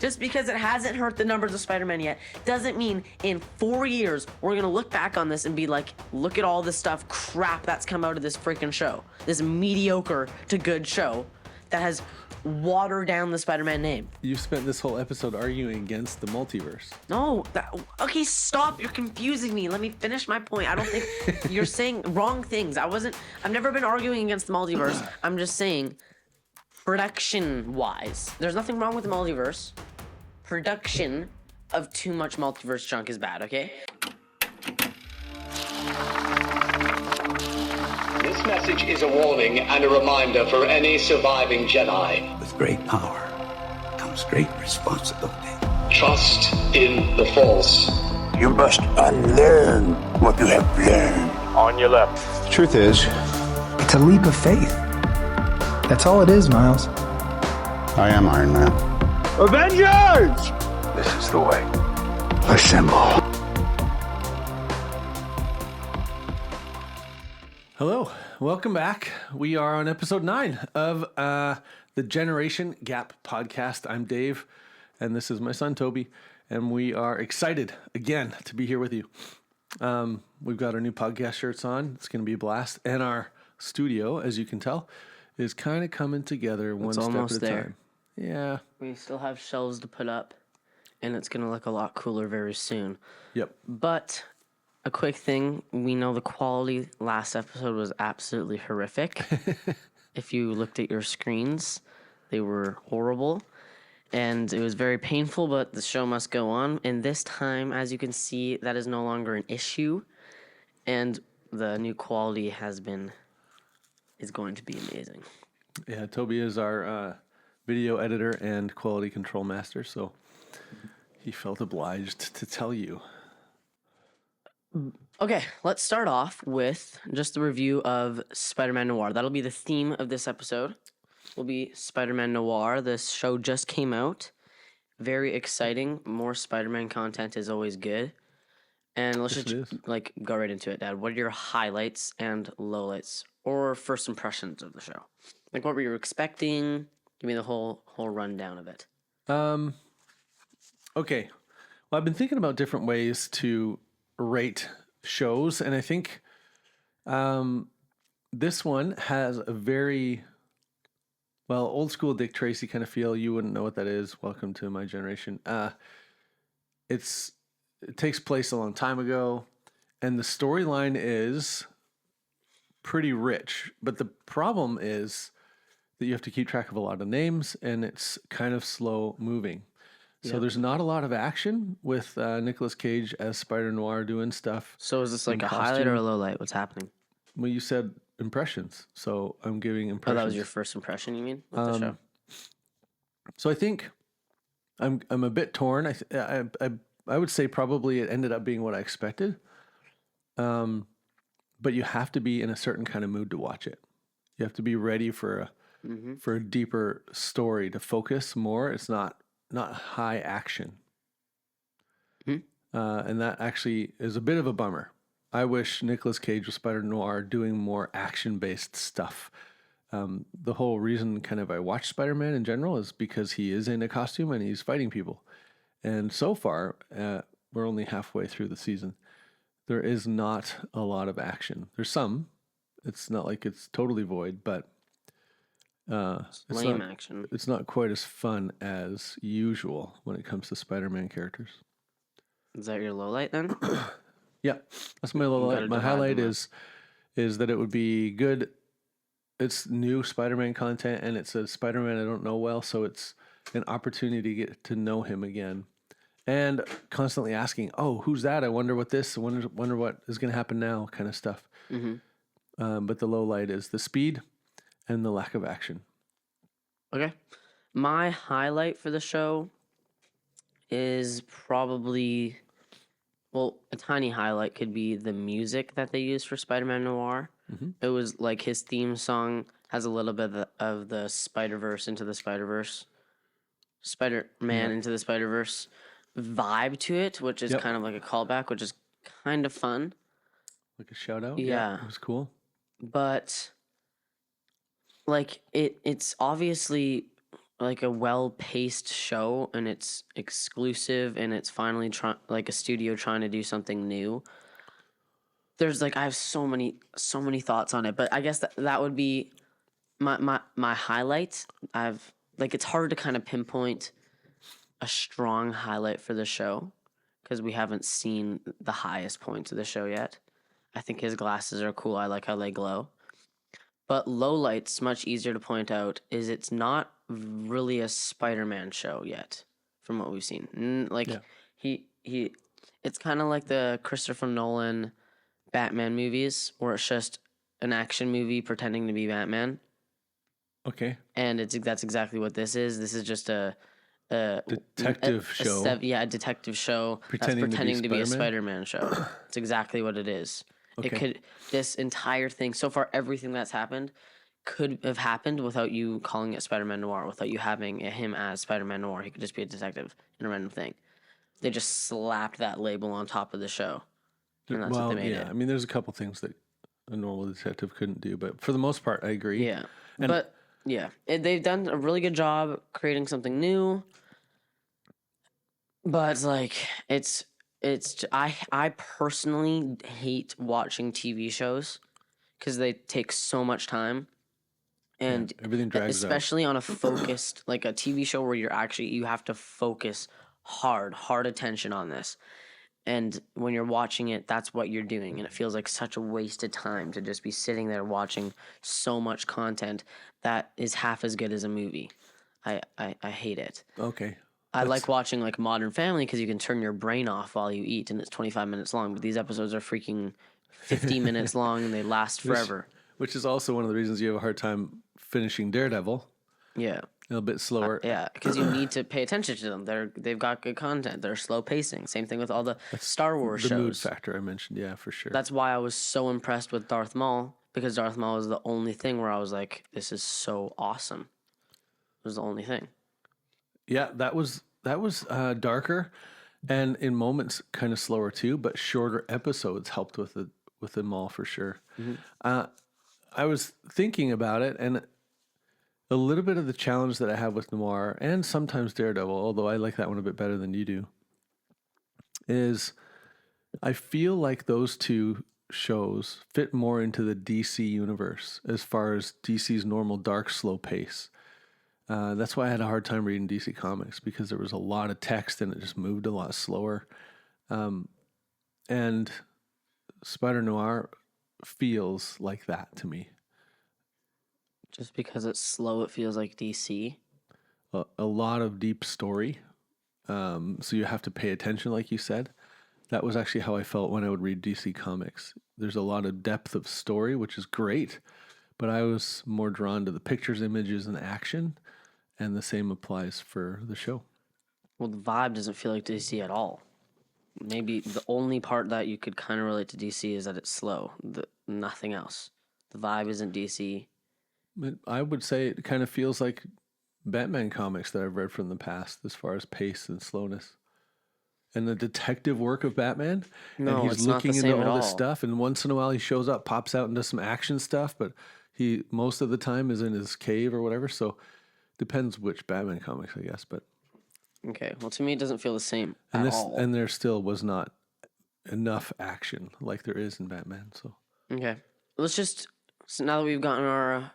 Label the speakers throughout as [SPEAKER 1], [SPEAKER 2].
[SPEAKER 1] Just because it hasn't hurt the numbers of Spider-Man yet doesn't mean in 4 years we're going to look back on this and be like, look at all this crap that's come out of this freaking show. This mediocre to good show that has watered down the Spider-Man name.
[SPEAKER 2] You spent this whole episode arguing against the multiverse.
[SPEAKER 1] No, okay, stop. You're confusing me. Let me finish my point. I don't think you're saying wrong things. I've never been arguing against the multiverse. I'm just saying production-wise, there's nothing wrong with the multiverse. Production of too much multiverse junk is bad, okay?
[SPEAKER 3] This message is a warning and a reminder for any surviving Jedi.
[SPEAKER 4] With great power comes great responsibility.
[SPEAKER 3] Trust in the Force.
[SPEAKER 4] You must unlearn what you have learned.
[SPEAKER 5] On your left.
[SPEAKER 6] The truth is, it's a leap of faith. That's all it is, Miles.
[SPEAKER 4] I am Iron Man.
[SPEAKER 5] Avengers!
[SPEAKER 4] This is the way. Assemble.
[SPEAKER 2] Hello, welcome back. We are on episode 9 of the Generation Gap podcast. I'm Dave, and this is my son Toby, and we are excited again to be here with you. We've got our new podcast shirts on. It's going to be a blast, and our studio, as you can tell, is kind of coming together one step at a time. Yeah.
[SPEAKER 1] We still have shelves to put up, and it's going to look a lot cooler very soon.
[SPEAKER 2] Yep.
[SPEAKER 1] But a quick thing, we know the quality last episode was absolutely horrific. If you looked at your screens, they were horrible, and it was very painful, but the show must go on. And this time, as you can see, that is no longer an issue, and the new quality is going to be amazing.
[SPEAKER 2] Yeah, Toby is our video editor and quality control master, so he felt obliged to tell you.
[SPEAKER 1] Okay, let's start off with just the review of Spider-Man Noir. That'll be the theme of this episode. Will be Spider-Man Noir. This show just came out. Very exciting. More Spider-Man content is always good. And let's just go right into it, Dad. What are your highlights and lowlights or first impressions of the show? Like, what were you expecting? Give me the whole rundown of it.
[SPEAKER 2] Okay. Well, I've been thinking about different ways to rate shows, and I think this one has a very old school Dick Tracy kind of feel. You wouldn't know what that is. Welcome to my generation. It takes place a long time ago, and the storyline is pretty rich, but the problem is that you have to keep track of a lot of names, and it's kind of slow moving. So there's not a lot of action with Nicolas Cage as Spider-Noir doing stuff.
[SPEAKER 1] So is this like a highlight or a low light? What's happening?
[SPEAKER 2] Well, you said impressions, so I'm giving impressions.
[SPEAKER 1] Oh, that was your first impression, you mean, with the show?
[SPEAKER 2] So I think I'm a bit torn. I would say probably it ended up being what I expected. But you have to be in a certain kind of mood to watch it. You have to be ready for a deeper story to focus more. It's not high action. And that actually is a bit of a bummer. I wish Nicolas Cage was Spider-Noir doing more action-based stuff. The whole reason kind of I watch Spider-Man in general is because he is in a costume and he's fighting people. And so far, we're only halfway through the season. There is not a lot of action. There's some. It's not like it's totally void, but
[SPEAKER 1] lame action.
[SPEAKER 2] It's not quite as fun as usual when it comes to Spider-Man characters.
[SPEAKER 1] Is that your low light then?
[SPEAKER 2] Yeah, that's my low light. My highlight is that it would be good. It's new Spider-Man content, and it's a Spider-Man I don't know well, so it's an opportunity to get to know him again. And constantly asking, oh, who's that? I wonder what this, I wonder what is going to happen now, kind of stuff. But the low light is the speed and the lack of action.
[SPEAKER 1] Okay. My highlight for the show is probably, a tiny highlight could be the music that they used for Spider-Man Noir. It was like his theme song has a little bit of the Spider-Verse into the Spider-Verse, Spider-Man into the Spider-Verse vibe to it, which is kind of like a callback, which is kind of fun.
[SPEAKER 2] Like a shout out?
[SPEAKER 1] Yeah.
[SPEAKER 2] It was cool.
[SPEAKER 1] But like it's obviously like a well-paced show, and it's exclusive, and it's finally like a studio trying to do something new. There's like I have so many thoughts on it, but I guess that would be my highlights. I've like it's hard to kind of pinpoint a strong highlight for the show because we haven't seen the highest points of the show yet. I think his glasses are cool. I like how they glow. But lowlights, much easier to point out, is it's not really a Spider-Man show yet, from what we've seen. Like he, it's kind of like the Christopher Nolan Batman movies, where it's just an action movie pretending to be Batman,
[SPEAKER 2] Okay.
[SPEAKER 1] and that's exactly what this is. This is just a
[SPEAKER 2] Detective show.
[SPEAKER 1] A detective show
[SPEAKER 2] Pretending
[SPEAKER 1] that's pretending
[SPEAKER 2] to
[SPEAKER 1] to
[SPEAKER 2] be
[SPEAKER 1] be a
[SPEAKER 2] Spider-Man?
[SPEAKER 1] Spider-Man show. It's exactly what it is.
[SPEAKER 2] Okay.
[SPEAKER 1] This entire thing so far, everything that's happened could have happened without you calling it Spider-Man Noir, without you having him as Spider-Man Noir. He could just be a detective in a random thing. They just slapped that label on top of the show, and that's what they made it.
[SPEAKER 2] I mean, there's a couple things that a normal detective couldn't do, but for the most part, I agree.
[SPEAKER 1] Yeah, but yeah, they've done a really good job creating something new. But like, I personally hate watching TV shows because they take so much time, and
[SPEAKER 2] everything drags out.
[SPEAKER 1] especially on a focused like a TV show where you have to focus hard attention on this. And when you're watching it, that's what you're doing. And it feels like such a wasted time to just be sitting there watching so much content that is half as good as a movie. I hate it.
[SPEAKER 2] Okay.
[SPEAKER 1] I like watching like Modern Family because you can turn your brain off while you eat and it's 25 minutes long. But these episodes are freaking 50 minutes long and they last forever.
[SPEAKER 2] Which is also one of the reasons you have a hard time finishing Daredevil.
[SPEAKER 1] Yeah.
[SPEAKER 2] A little bit slower.
[SPEAKER 1] Yeah, because you need to pay attention to them. They've got good content. They're slow pacing. Same thing with all the Star Wars
[SPEAKER 2] The
[SPEAKER 1] shows.
[SPEAKER 2] mood factor I mentioned, yeah, for sure.
[SPEAKER 1] That's why I was so impressed with Darth Maul, because Darth Maul was the only thing where I was like, this is so awesome. It was the only thing.
[SPEAKER 2] Yeah, that was darker, and in moments kind of slower too, but shorter episodes helped with the Maul for sure.
[SPEAKER 1] Mm-hmm.
[SPEAKER 2] I was thinking about it, and a little bit of the challenge that I have with Noir and sometimes Daredevil, although I like that one a bit better than you do, is I feel like those two shows fit more into the DC universe as far as DC's normal dark, slow pace. That's why I had a hard time reading DC Comics, because there was a lot of text and it just moved a lot slower. And Spider-Noir feels like that to me.
[SPEAKER 1] Just because it's slow, it feels like DC.
[SPEAKER 2] A lot of deep story. So you have to pay attention, like you said. That was actually how I felt when I would read DC Comics. There's a lot of depth of story, which is great, but I was more drawn to the pictures, images, and action, and the same applies for the show.
[SPEAKER 1] Well, the vibe doesn't feel like DC at all. Maybe the only part that you could kind of relate to DC is that it's slow. Nothing else. The vibe isn't DC.
[SPEAKER 2] I would say it kind of feels like Batman comics that I've read from the past as far as pace and slowness. And the detective work of Batman.
[SPEAKER 1] No,
[SPEAKER 2] and he's
[SPEAKER 1] it's not
[SPEAKER 2] looking
[SPEAKER 1] the
[SPEAKER 2] into
[SPEAKER 1] same at
[SPEAKER 2] all this
[SPEAKER 1] all.
[SPEAKER 2] stuff, and once in a while he shows up, pops out and does some action stuff, but he most of the time is in his cave or whatever. So depends which Batman comics, I guess. But
[SPEAKER 1] Okay, well, to me, it doesn't feel the same
[SPEAKER 2] and
[SPEAKER 1] at all.
[SPEAKER 2] and there still was not enough action like there is in Batman. So
[SPEAKER 1] Okay, let's just, so now that we've gotten our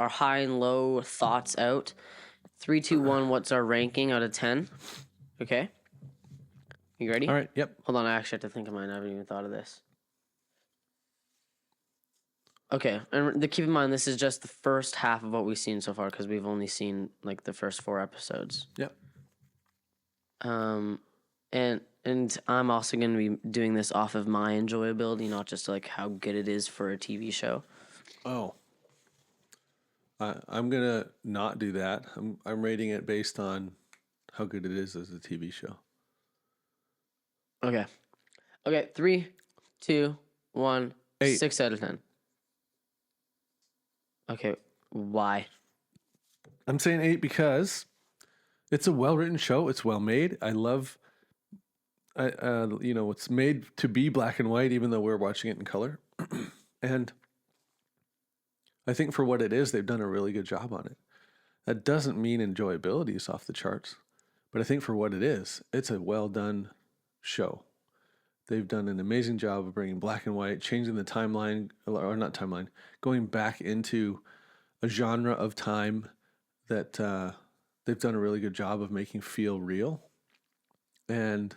[SPEAKER 1] high and low thoughts out, 3, 2, 1, what's our ranking out of 10? Okay, you ready?
[SPEAKER 2] all right, yep.
[SPEAKER 1] Hold on, I actually have to think of mine. I haven't even thought of this. Okay, and keep in mind, this is just the first half of what we've seen so far, because we've only seen like the first 4 episodes.
[SPEAKER 2] Yep.
[SPEAKER 1] And I'm also going to be doing this off of my enjoyability, not just like how good it is for a TV show.
[SPEAKER 2] Oh. I'm gonna not do that. I'm rating it based on how good it is as a TV show.
[SPEAKER 1] Okay. 3, 2, 1,
[SPEAKER 2] 8.
[SPEAKER 1] 6 out of 10. Okay, why?
[SPEAKER 2] I'm saying 8 because it's a well-written show. It's well made. I love, it's made to be black and white, even though we're watching it in color. And I think for what it is, they've done a really good job on it. That doesn't mean enjoyability is off the charts, but I think for what it is, it's a well done show. They've done an amazing job of bringing black and white, changing the timeline, or not timeline, going back into a genre of time that they've done a really good job of making feel real. And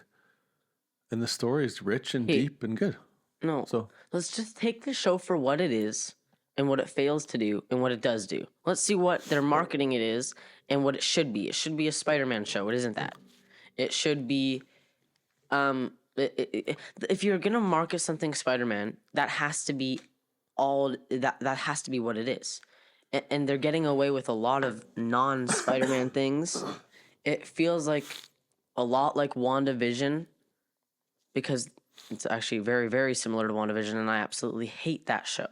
[SPEAKER 2] the story is rich and
[SPEAKER 1] Hey.
[SPEAKER 2] deep and good.
[SPEAKER 1] No.
[SPEAKER 2] So
[SPEAKER 1] Let's just take the show for what it is and what it fails to do and what it does do. Let's see what their marketing it is and what it should be. It should be a Spider-Man show. It isn't that. It should be if you're going to market something Spider-Man, that has to be that has to be what it is. And they're getting away with a lot of non-Spider-Man things. It feels like a lot like WandaVision, because it's actually very, very similar to WandaVision, and I absolutely hate that show.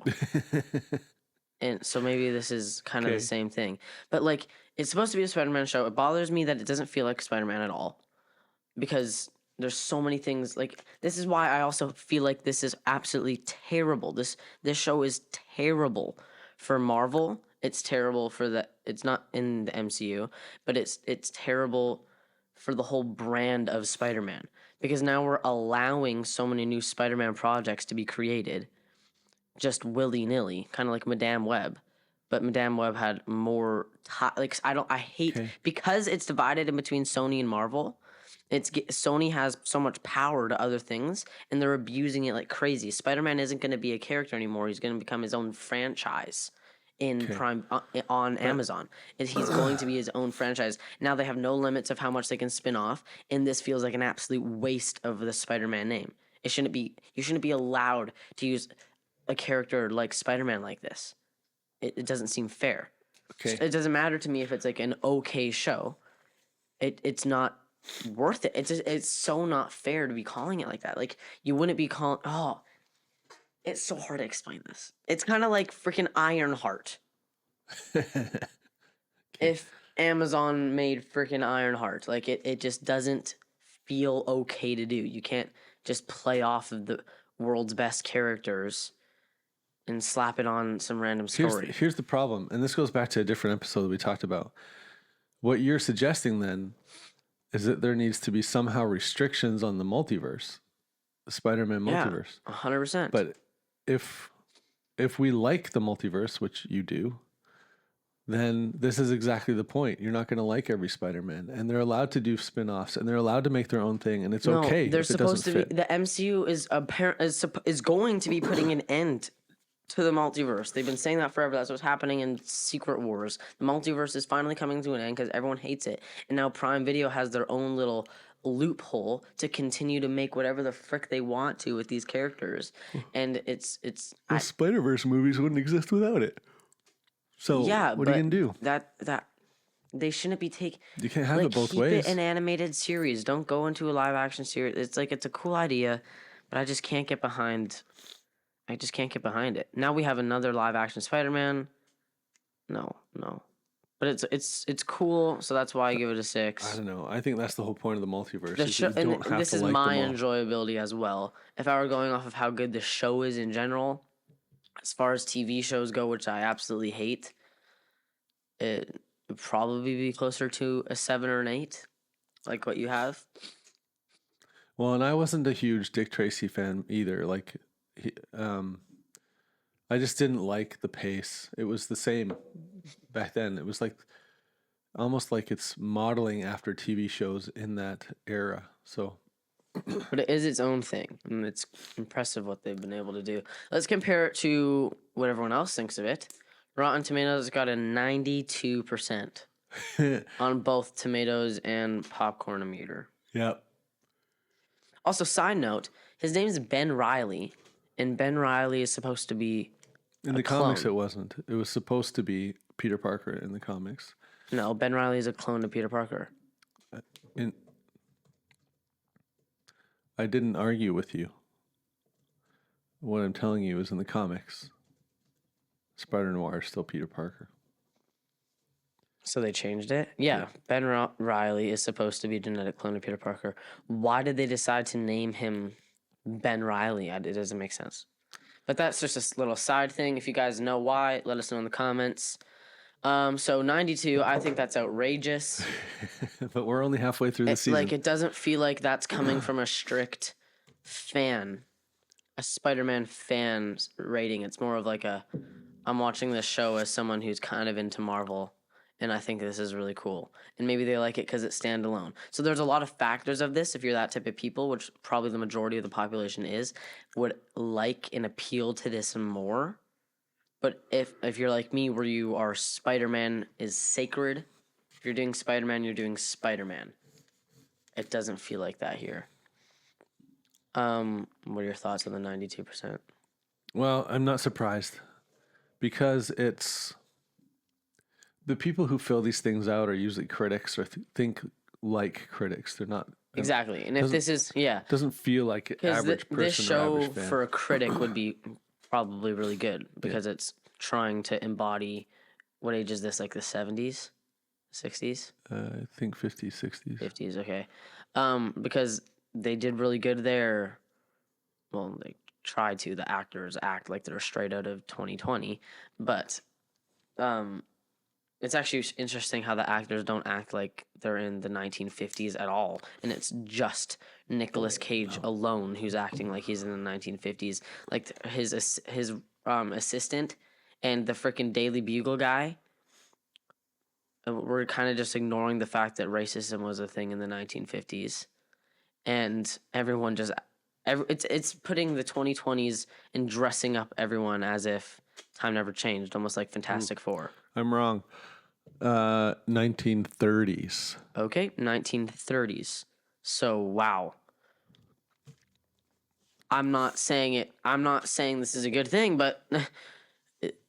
[SPEAKER 1] And so maybe this is kind of
[SPEAKER 2] Okay.
[SPEAKER 1] the same thing. But like, it's supposed to be a Spider-Man show. It bothers me that it doesn't feel like Spider-Man at all, because there's so many things. Like, this is why I also feel like this is absolutely terrible. This show is terrible for Marvel. It's terrible for it's not in the MCU, but it's terrible for the whole brand of Spider-Man, because now we're allowing so many new Spider-Man projects to be created just willy-nilly, kind of like Madame Web. But Madame Web had more I hate
[SPEAKER 2] Okay.
[SPEAKER 1] because it's divided in between Sony and Marvel. Sony has so much power to other things, and they're abusing it like crazy. Spider-Man isn't going to be a character anymore. He's going to become his own franchise in Prime on Amazon. And he's going to be his own franchise. Now they have no limits of how much they can spin off, and this feels like an absolute waste of the Spider-Man name. You shouldn't be allowed to use a character like Spider-Man like this. It doesn't seem fair.
[SPEAKER 2] Okay.
[SPEAKER 1] It doesn't matter to me if it's like an okay show. It's not worth it. It's so not fair to be calling it like that. Like, you wouldn't be calling. Oh, it's so hard to explain this. It's kind of like freaking Ironheart. If Amazon made freaking Ironheart, like it just doesn't feel okay to do. You can't just play off of the world's best characters and slap it on some random story.
[SPEAKER 2] Here's the problem, and this goes back to a different episode that we talked about. What you're suggesting then is that there needs to be somehow restrictions on the multiverse, the Spider-Man multiverse.
[SPEAKER 1] 100%.
[SPEAKER 2] But if we like the multiverse, which you do, then this is exactly the point. You're not going to like every Spider-Man, and they're allowed to do spin-offs, and they're allowed to make their own thing, and it's okay.
[SPEAKER 1] They're
[SPEAKER 2] if it
[SPEAKER 1] supposed
[SPEAKER 2] doesn't
[SPEAKER 1] to be.
[SPEAKER 2] fit.
[SPEAKER 1] The MCU is going to be putting an end to the multiverse. They've been saying that forever. That's what's happening in Secret Wars. The multiverse is finally coming to an end because everyone hates it, and now Prime Video has their own little loophole to continue to make whatever the frick they want to with these characters. And it's
[SPEAKER 2] The Spider-Verse movies wouldn't exist without it. So
[SPEAKER 1] yeah,
[SPEAKER 2] what are you gonna do?
[SPEAKER 1] That they shouldn't be taking.
[SPEAKER 2] You can't have it both
[SPEAKER 1] keep
[SPEAKER 2] ways.
[SPEAKER 1] it an animated series. Don't go into a live action series. It's a cool idea, but I just can't get behind. I just can't get behind it. Now we have another live action Spider-Man. No, but it's cool, so that's why I give it a 6.
[SPEAKER 2] I don't know. I think that's the whole point of the multiverse.
[SPEAKER 1] The
[SPEAKER 2] is
[SPEAKER 1] show,
[SPEAKER 2] that you don't
[SPEAKER 1] and
[SPEAKER 2] have
[SPEAKER 1] this
[SPEAKER 2] to
[SPEAKER 1] is
[SPEAKER 2] like
[SPEAKER 1] my
[SPEAKER 2] them all.
[SPEAKER 1] enjoyability as well. If I were going off of how good the show is in general, as far as TV shows go, which I absolutely hate, it would probably be closer to a 7 or an 8, like what you have.
[SPEAKER 2] Well, and I wasn't a huge Dick Tracy fan either. Like, I just didn't like the pace. It was the same back then. It was like almost like it's modeling after TV shows in that era. So,
[SPEAKER 1] But it is its own thing, and it's impressive what they've been able to do. Let's compare it to what everyone else thinks of it. Rotten Tomatoes got a 92% on both Tomatoes and Popcorn Meter.
[SPEAKER 2] yep.
[SPEAKER 1] Also, side note, his name is Ben Reilly, and Ben Reilly is supposed to be
[SPEAKER 2] In the comics,
[SPEAKER 1] clone.
[SPEAKER 2] it wasn't. It was supposed to be Peter Parker in the comics.
[SPEAKER 1] No, Ben Reilly is a clone of Peter Parker.
[SPEAKER 2] I didn't argue with you. What I'm telling you is in the comics, Spider-Noir is still Peter Parker.
[SPEAKER 1] So they changed it? Yeah. Ben Reilly is supposed to be a genetic clone of Peter Parker. Why did they decide to name him Ben Reilly? It doesn't make sense. But that's just a little side thing. If you guys know why, let us know in the comments. So 92, I think that's outrageous.
[SPEAKER 2] But we're only halfway through the
[SPEAKER 1] It's
[SPEAKER 2] season.
[SPEAKER 1] like, it doesn't feel like that's coming from a strict fan, a Spider-Man fan rating. It's more of like I'm watching this show as someone who's kind of into Marvel, and I think this is really cool. And maybe they like it because it's standalone. So there's a lot of factors of this. If you're that type of people, which probably the majority of the population is, would like and appeal to this more. But if you're like me, where you are Spider-Man is sacred, if you're doing Spider-Man, you're doing Spider-Man. It doesn't feel like that here. What are your thoughts on the 92%?
[SPEAKER 2] Well, I'm not surprised because it's the people who fill these things out are usually critics or think like critics. They're not
[SPEAKER 1] Exactly. And if this is, yeah.
[SPEAKER 2] It doesn't feel like an
[SPEAKER 1] Because
[SPEAKER 2] average person
[SPEAKER 1] this
[SPEAKER 2] or
[SPEAKER 1] show
[SPEAKER 2] average fan.
[SPEAKER 1] for a critic would be probably really good because it's trying to embody, what age is this, like the 70s? 60s?
[SPEAKER 2] I think 50s, 60s.
[SPEAKER 1] 50s, okay. Because they did really good there. Well, they tried to. The actors act like they're straight out of 2020. But it's actually interesting how the actors don't act like they're in the 1950s at all. And it's just Nicolas Cage alone who's acting like he's in the 1950s. Like his assistant and the freaking Daily Bugle guy. We're kind of just ignoring the fact that racism was a thing in the 1950s. And everyone just... It's putting the 2020s and dressing up everyone as if time never changed, almost like Fantastic Four.
[SPEAKER 2] I'm wrong. 1930s.
[SPEAKER 1] Okay, 1930s. So wow. I'm not saying this is a good thing, but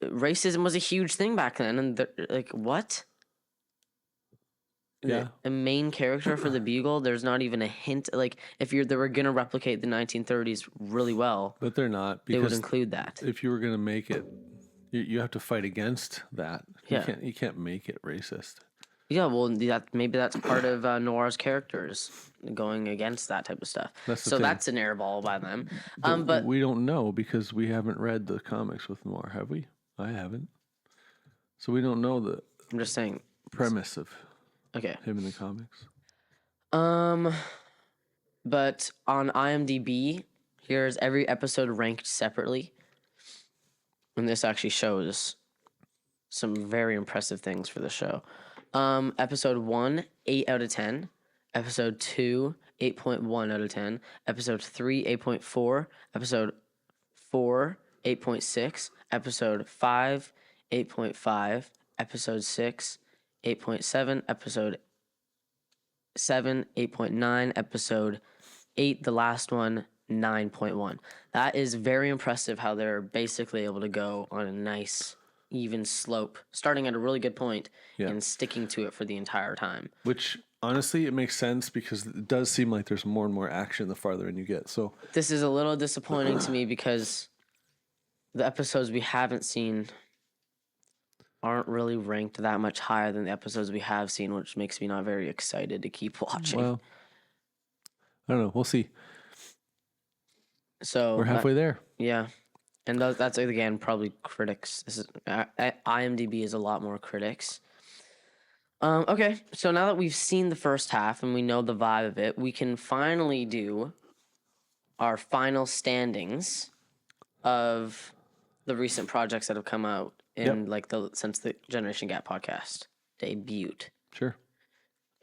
[SPEAKER 1] racism was a huge thing back then, and like what?
[SPEAKER 2] Yeah.
[SPEAKER 1] A main character for the Bugle, there's not even a hint. Like if they were gonna replicate the 1930s really well,
[SPEAKER 2] But they're not
[SPEAKER 1] they would
[SPEAKER 2] because
[SPEAKER 1] include that.
[SPEAKER 2] if you were going to make it, you have to fight against that.
[SPEAKER 1] Yeah.
[SPEAKER 2] You can't make it racist.
[SPEAKER 1] Yeah, well, maybe that's part of Noir's characters going against that type of stuff.
[SPEAKER 2] That's the
[SPEAKER 1] So
[SPEAKER 2] thing.
[SPEAKER 1] that's an airball by them. But
[SPEAKER 2] we don't know because we haven't read the comics with Noir, have we? I haven't. So we don't know the
[SPEAKER 1] I'm just saying.
[SPEAKER 2] premise of
[SPEAKER 1] Okay.
[SPEAKER 2] him in the comics.
[SPEAKER 1] But on IMDb, here's every episode ranked separately. And this actually shows some very impressive things for the show. Episode 1, 8 out of 10. Episode 2, 8.1 out of 10. Episode 3, 8.4. Episode 4, 8.6. Episode 5, 8.5. Episode 6, 8.7. Episode 7, 8.9. Episode 8, the last one, 9.1. That is very impressive how they're basically able to go on a nice, even slope, starting at a really good point and sticking to it for the entire time.
[SPEAKER 2] Which, honestly, it makes sense because it does seem like there's more and more action the farther in you get. So
[SPEAKER 1] This is a little disappointing to me because the episodes we haven't seen aren't really ranked that much higher than the episodes we have seen, which makes me not very excited to keep watching.
[SPEAKER 2] well, I don't know. We'll see.
[SPEAKER 1] So
[SPEAKER 2] We're halfway there.
[SPEAKER 1] Yeah. And that's, again, probably critics. This is IMDb is a lot more critics. Okay, so now that we've seen the first half and we know the vibe of it, we can finally do our final standings of the recent projects that have come out in since the Generation Gap podcast debuted,
[SPEAKER 2] Sure.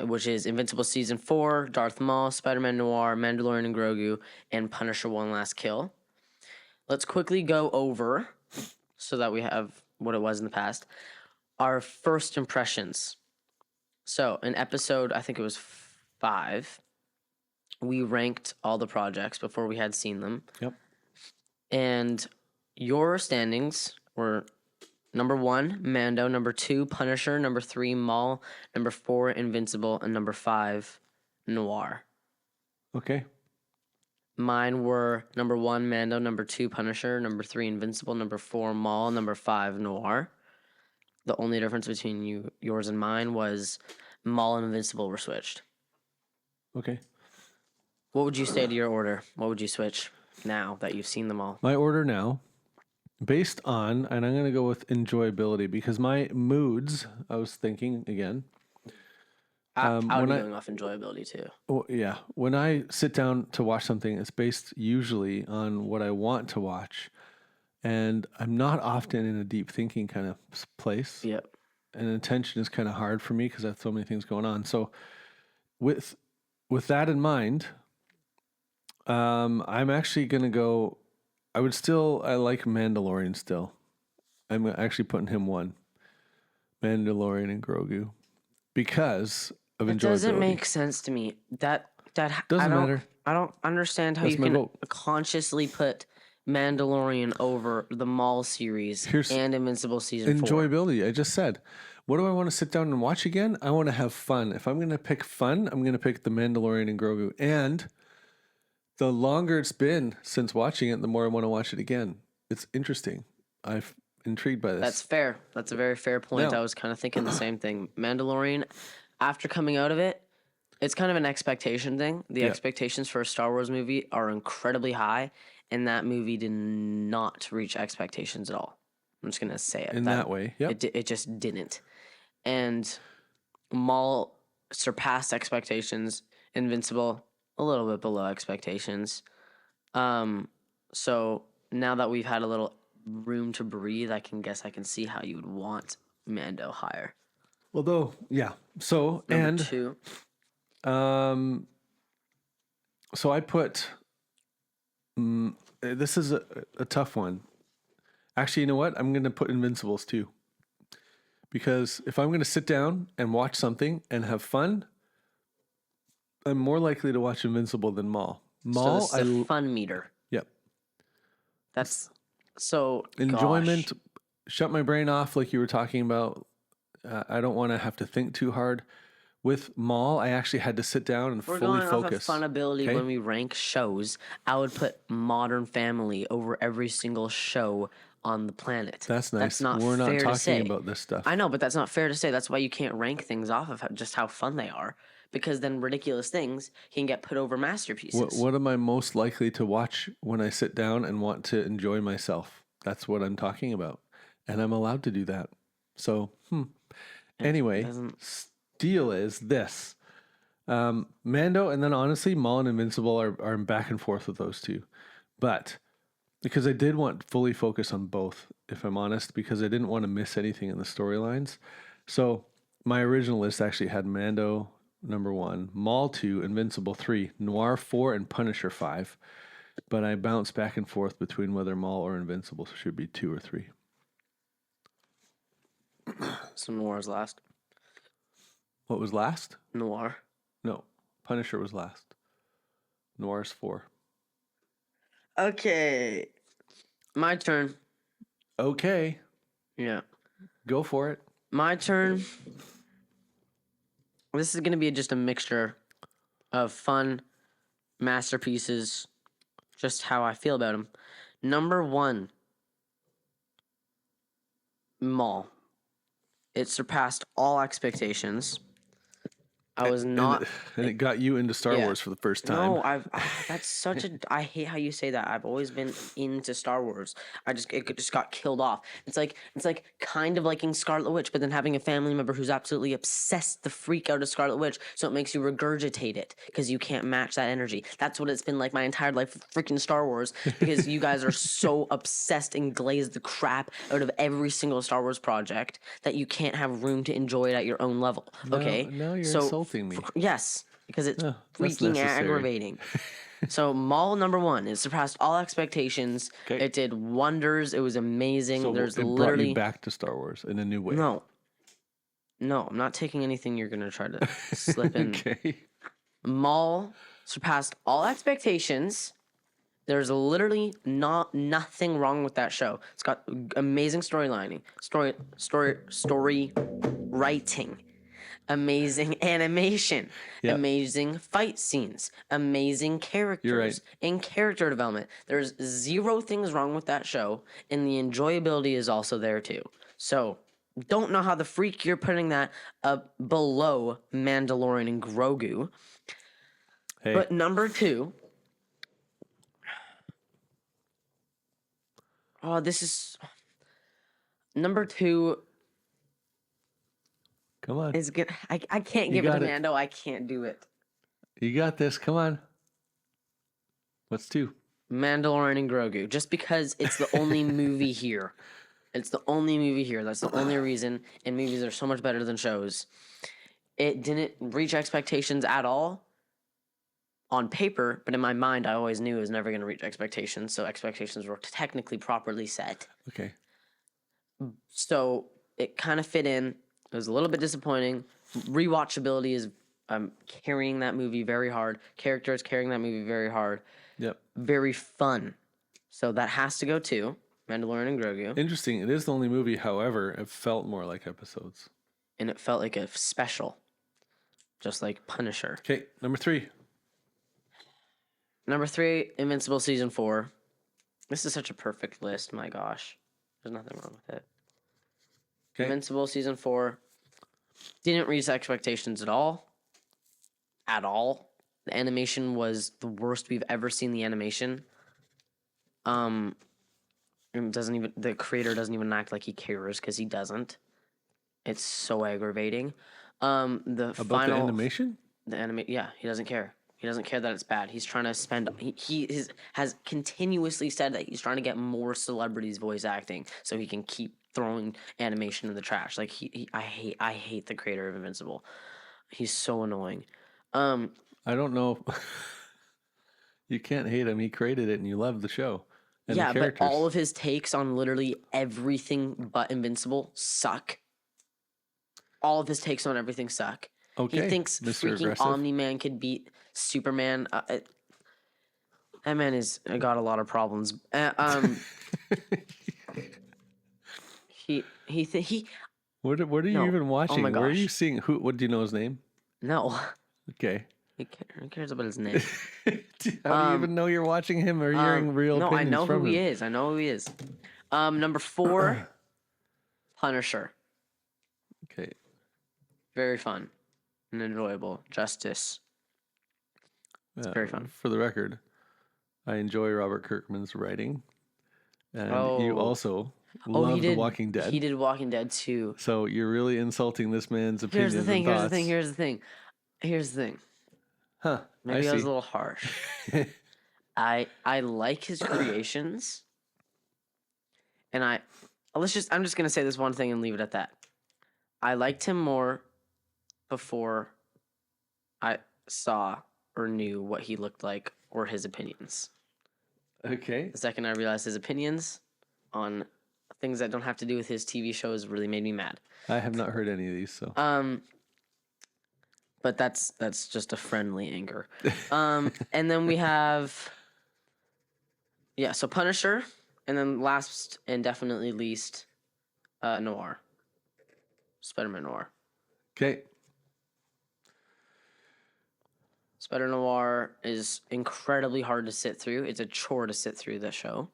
[SPEAKER 1] which is Invincible Season 4, Darth Maul, Spider-Man Noir, Mandalorian and Grogu, and Punisher One Last Kill. Let's quickly go over, so that we have what it was in the past, our first impressions. So, in episode, I think it was 5, we ranked all the projects before we had seen them.
[SPEAKER 2] Yep.
[SPEAKER 1] And your standings were number 1, Mando, number 2, Punisher, number 3, Maul, number 4, Invincible, and number 5, Noir.
[SPEAKER 2] Okay.
[SPEAKER 1] Mine were number 1, Mando, number 2, Punisher, number 3, Invincible, number 4, Maul, number 5, Noir. The only difference between yours and mine was Maul and Invincible were switched.
[SPEAKER 2] Okay.
[SPEAKER 1] What would you say to your order? What would you switch now that you've seen them all?
[SPEAKER 2] My order now based on, and I'm going to go with enjoyability because my moods, I was thinking again.
[SPEAKER 1] I would
[SPEAKER 2] when
[SPEAKER 1] be
[SPEAKER 2] I-
[SPEAKER 1] going off enjoyability too.
[SPEAKER 2] Oh, yeah. When I sit down to watch something, it's based usually on what I want to watch. And I'm not often in a deep thinking kind of place.
[SPEAKER 1] Yep.
[SPEAKER 2] And attention is kind of hard for me because I have so many things going on. So with that in mind, I'm actually going to go, I like Mandalorian still. I'm actually putting him 1. Mandalorian and Grogu. Because of enjoyability.
[SPEAKER 1] It doesn't make sense to me. That
[SPEAKER 2] Doesn't matter.
[SPEAKER 1] I don't understand how
[SPEAKER 2] That's
[SPEAKER 1] you
[SPEAKER 2] my
[SPEAKER 1] can
[SPEAKER 2] vote.
[SPEAKER 1] consciously put Mandalorian over the Maul series and Invincible season 4.
[SPEAKER 2] Enjoyability. I just said, what do I want to sit down and watch again? I want to have fun. If I'm going to pick fun, I'm going to pick the Mandalorian and Grogu. And the longer it's been since watching it, the more I want to watch it again. It's interesting. I'm intrigued by this.
[SPEAKER 1] That's fair. That's a very fair point.
[SPEAKER 2] No.
[SPEAKER 1] I was kind of thinking the same thing. Mandalorian, after coming out of it, it's kind of an expectation thing. The expectations for a Star Wars movie are incredibly high, and that movie did not reach expectations at all. I'm just going to say it.
[SPEAKER 2] In that way, yep.
[SPEAKER 1] It just didn't. And Maul surpassed expectations. Invincible, a little bit below expectations. So now that we've had a little room to breathe, I can see how you would want Mando higher.
[SPEAKER 2] Although, yeah. So,
[SPEAKER 1] Number 2.
[SPEAKER 2] So I put, this is a tough one. Actually, you know what? I'm going to put Invincibles too. Because if I'm going to sit down and watch something and have fun, I'm more likely to watch Invincible than Maul.
[SPEAKER 1] So this is a fun meter.
[SPEAKER 2] Yep.
[SPEAKER 1] That's so
[SPEAKER 2] Enjoyment,
[SPEAKER 1] gosh.
[SPEAKER 2] shut my brain off like you were talking about. I don't want to have to think too hard. With Maul, I actually had to sit down and
[SPEAKER 1] We're
[SPEAKER 2] fully
[SPEAKER 1] going
[SPEAKER 2] focus.
[SPEAKER 1] off of funability
[SPEAKER 2] okay?
[SPEAKER 1] when we rank shows. I would put Modern Family over every single show on the planet.
[SPEAKER 2] That's nice.
[SPEAKER 1] That's not
[SPEAKER 2] We're not
[SPEAKER 1] fair to
[SPEAKER 2] talking
[SPEAKER 1] say.
[SPEAKER 2] about this stuff.
[SPEAKER 1] I know, but that's not fair to say. That's why you can't rank things off of just how fun they are, because then ridiculous things can get put over masterpieces.
[SPEAKER 2] What am I most likely to watch when I sit down and want to enjoy myself? That's what I'm talking about. And I'm allowed to do that. So, Anyway, deal is this. Mando, and then honestly, Maul and Invincible are back and forth with those two. But because I did want fully focus on both, if I'm honest, because I didn't want to miss anything in the storylines. So my original list actually had Mando number 1, Maul 2, Invincible 3, Noir 4, and Punisher 5. But I bounced back and forth between whether Maul or Invincible should be 2 or 3.
[SPEAKER 1] So Noir's last.
[SPEAKER 2] What was last?
[SPEAKER 1] Noir.
[SPEAKER 2] No, Punisher was last. Noir's 4.
[SPEAKER 1] Okay. My turn.
[SPEAKER 2] Okay,
[SPEAKER 1] Yeah.
[SPEAKER 2] go for it.
[SPEAKER 1] My turn. This is going to be just a mixture of fun masterpieces, just how I feel about them. Number 1, Maul. It surpassed all expectations. I was not.
[SPEAKER 2] And it got you into Star
[SPEAKER 1] Yeah.
[SPEAKER 2] Wars for the first time.
[SPEAKER 1] No, that's such a. I hate how you say that. I've always been into Star Wars. It just got killed off. It's like kind of liking Scarlet Witch, but then having a family member who's absolutely obsessed the freak out of Scarlet Witch, so it makes you regurgitate it because you can't match that energy. That's what it's been like my entire life with freaking Star Wars, because you guys are so obsessed and glazed the crap out of every single Star Wars project that you can't have room to enjoy it at your own level. Okay,
[SPEAKER 2] No, you're
[SPEAKER 1] so
[SPEAKER 2] insulting me.
[SPEAKER 1] yes, because it's
[SPEAKER 2] that's
[SPEAKER 1] freaking
[SPEAKER 2] necessary.
[SPEAKER 1] aggravating. So Maul number 1, it surpassed all expectations.
[SPEAKER 2] Okay.
[SPEAKER 1] It did wonders. It was amazing.
[SPEAKER 2] So
[SPEAKER 1] There's
[SPEAKER 2] it brought
[SPEAKER 1] literally
[SPEAKER 2] you back to Star Wars in a new way.
[SPEAKER 1] no, I'm not taking anything you're gonna try to slip in.
[SPEAKER 2] Okay.
[SPEAKER 1] Maul surpassed all expectations. There's literally nothing wrong with that show. It's got amazing story writing. Amazing animation,
[SPEAKER 2] Yep.
[SPEAKER 1] amazing fight scenes, amazing characters,
[SPEAKER 2] right.
[SPEAKER 1] and character development. There's 0 things wrong with that show, and the enjoyability is also there too. So, don't know how the freak you're putting that up below Mandalorian and Grogu.
[SPEAKER 2] Hey,
[SPEAKER 1] But number 2, Oh, this is number 2
[SPEAKER 2] Come on.
[SPEAKER 1] is good. I can't
[SPEAKER 2] You
[SPEAKER 1] give it to
[SPEAKER 2] got it.
[SPEAKER 1] Mando. I can't do it.
[SPEAKER 2] You got this. Come on. What's 2?
[SPEAKER 1] Mandalorian and Grogu, just because it's the only movie here. It's the only movie here. That's the only reason. And movies are so much better than shows. It didn't reach expectations at all on paper, but in my mind, I always knew it was never going to reach expectations. So expectations were technically properly set.
[SPEAKER 2] Okay.
[SPEAKER 1] So it kind of fit in. It was a little bit disappointing. Rewatchability is carrying that movie very hard. Characters carrying that movie very hard.
[SPEAKER 2] Yep.
[SPEAKER 1] Very fun. So that has to go too. Mandalorian and Grogu.
[SPEAKER 2] Interesting. It is the only movie, however, it felt more like episodes.
[SPEAKER 1] And it felt like a special. Just like Punisher.
[SPEAKER 2] Okay, number 3.
[SPEAKER 1] Number 3, Invincible Season 4. This is such a perfect list, my gosh. There's nothing wrong with it.
[SPEAKER 2] Okay.
[SPEAKER 1] Invincible Season 4 didn't reach expectations at all. At all. The animation was the worst we've ever seen the animation. The creator doesn't even act like he cares because he doesn't. It's so aggravating. The
[SPEAKER 2] animation?
[SPEAKER 1] Yeah, he doesn't care. He doesn't care that it's bad. He's trying to spend. Has continuously said that he's trying to get more celebrities voice acting so he can keep throwing animation in the trash. Like I hate the creator of Invincible. He's so annoying.
[SPEAKER 2] I don't know. You can't hate him. He created it, and you love the show. And
[SPEAKER 1] yeah,
[SPEAKER 2] the
[SPEAKER 1] but
[SPEAKER 2] characters.
[SPEAKER 1] all of his takes on literally everything but Invincible suck. All of his takes on everything suck.
[SPEAKER 2] Okay,
[SPEAKER 1] He thinks
[SPEAKER 2] Mr.
[SPEAKER 1] freaking
[SPEAKER 2] Aggressive.
[SPEAKER 1] Omni-Man could beat Superman. That man is got a lot of problems. He
[SPEAKER 2] What are you
[SPEAKER 1] No.
[SPEAKER 2] even watching?
[SPEAKER 1] my
[SPEAKER 2] Where are you
[SPEAKER 1] gosh.
[SPEAKER 2] seeing? What do you know his name?
[SPEAKER 1] no.
[SPEAKER 2] Okay.
[SPEAKER 1] Who cares about his name?
[SPEAKER 2] How do you even know you're watching him or hearing real
[SPEAKER 1] no, I
[SPEAKER 2] opinions
[SPEAKER 1] know
[SPEAKER 2] from
[SPEAKER 1] who
[SPEAKER 2] him?
[SPEAKER 1] he is. I know who he is. Number 4, Punisher.
[SPEAKER 2] Okay.
[SPEAKER 1] Very fun and enjoyable. Justice. very fun.
[SPEAKER 2] For the record, I enjoy Robert Kirkman's writing, and you
[SPEAKER 1] Oh.
[SPEAKER 2] also
[SPEAKER 1] He
[SPEAKER 2] love
[SPEAKER 1] did
[SPEAKER 2] The Walking Dead.
[SPEAKER 1] He did Walking Dead too.
[SPEAKER 2] So you're really insulting this man's opinions
[SPEAKER 1] Here's the thing.
[SPEAKER 2] and
[SPEAKER 1] Here's the
[SPEAKER 2] thoughts.
[SPEAKER 1] thing. Here's the thing.
[SPEAKER 2] Huh.
[SPEAKER 1] Maybe I was
[SPEAKER 2] see.
[SPEAKER 1] a little harsh. I like his creations, and I'm just gonna say this one thing and leave it at that. I liked him more before I saw or knew what he looked like or his opinions.
[SPEAKER 2] Okay.
[SPEAKER 1] The second I realized his opinions on things that don't have to do with his TV shows really made me mad.
[SPEAKER 2] I have not heard any of these, so
[SPEAKER 1] But that's just a friendly anger. And then we have so Punisher, and then last and definitely least, Noir. Spider-Man Noir.
[SPEAKER 2] okay.
[SPEAKER 1] Spider-Noir is incredibly hard to sit through. It's a chore to sit through the show.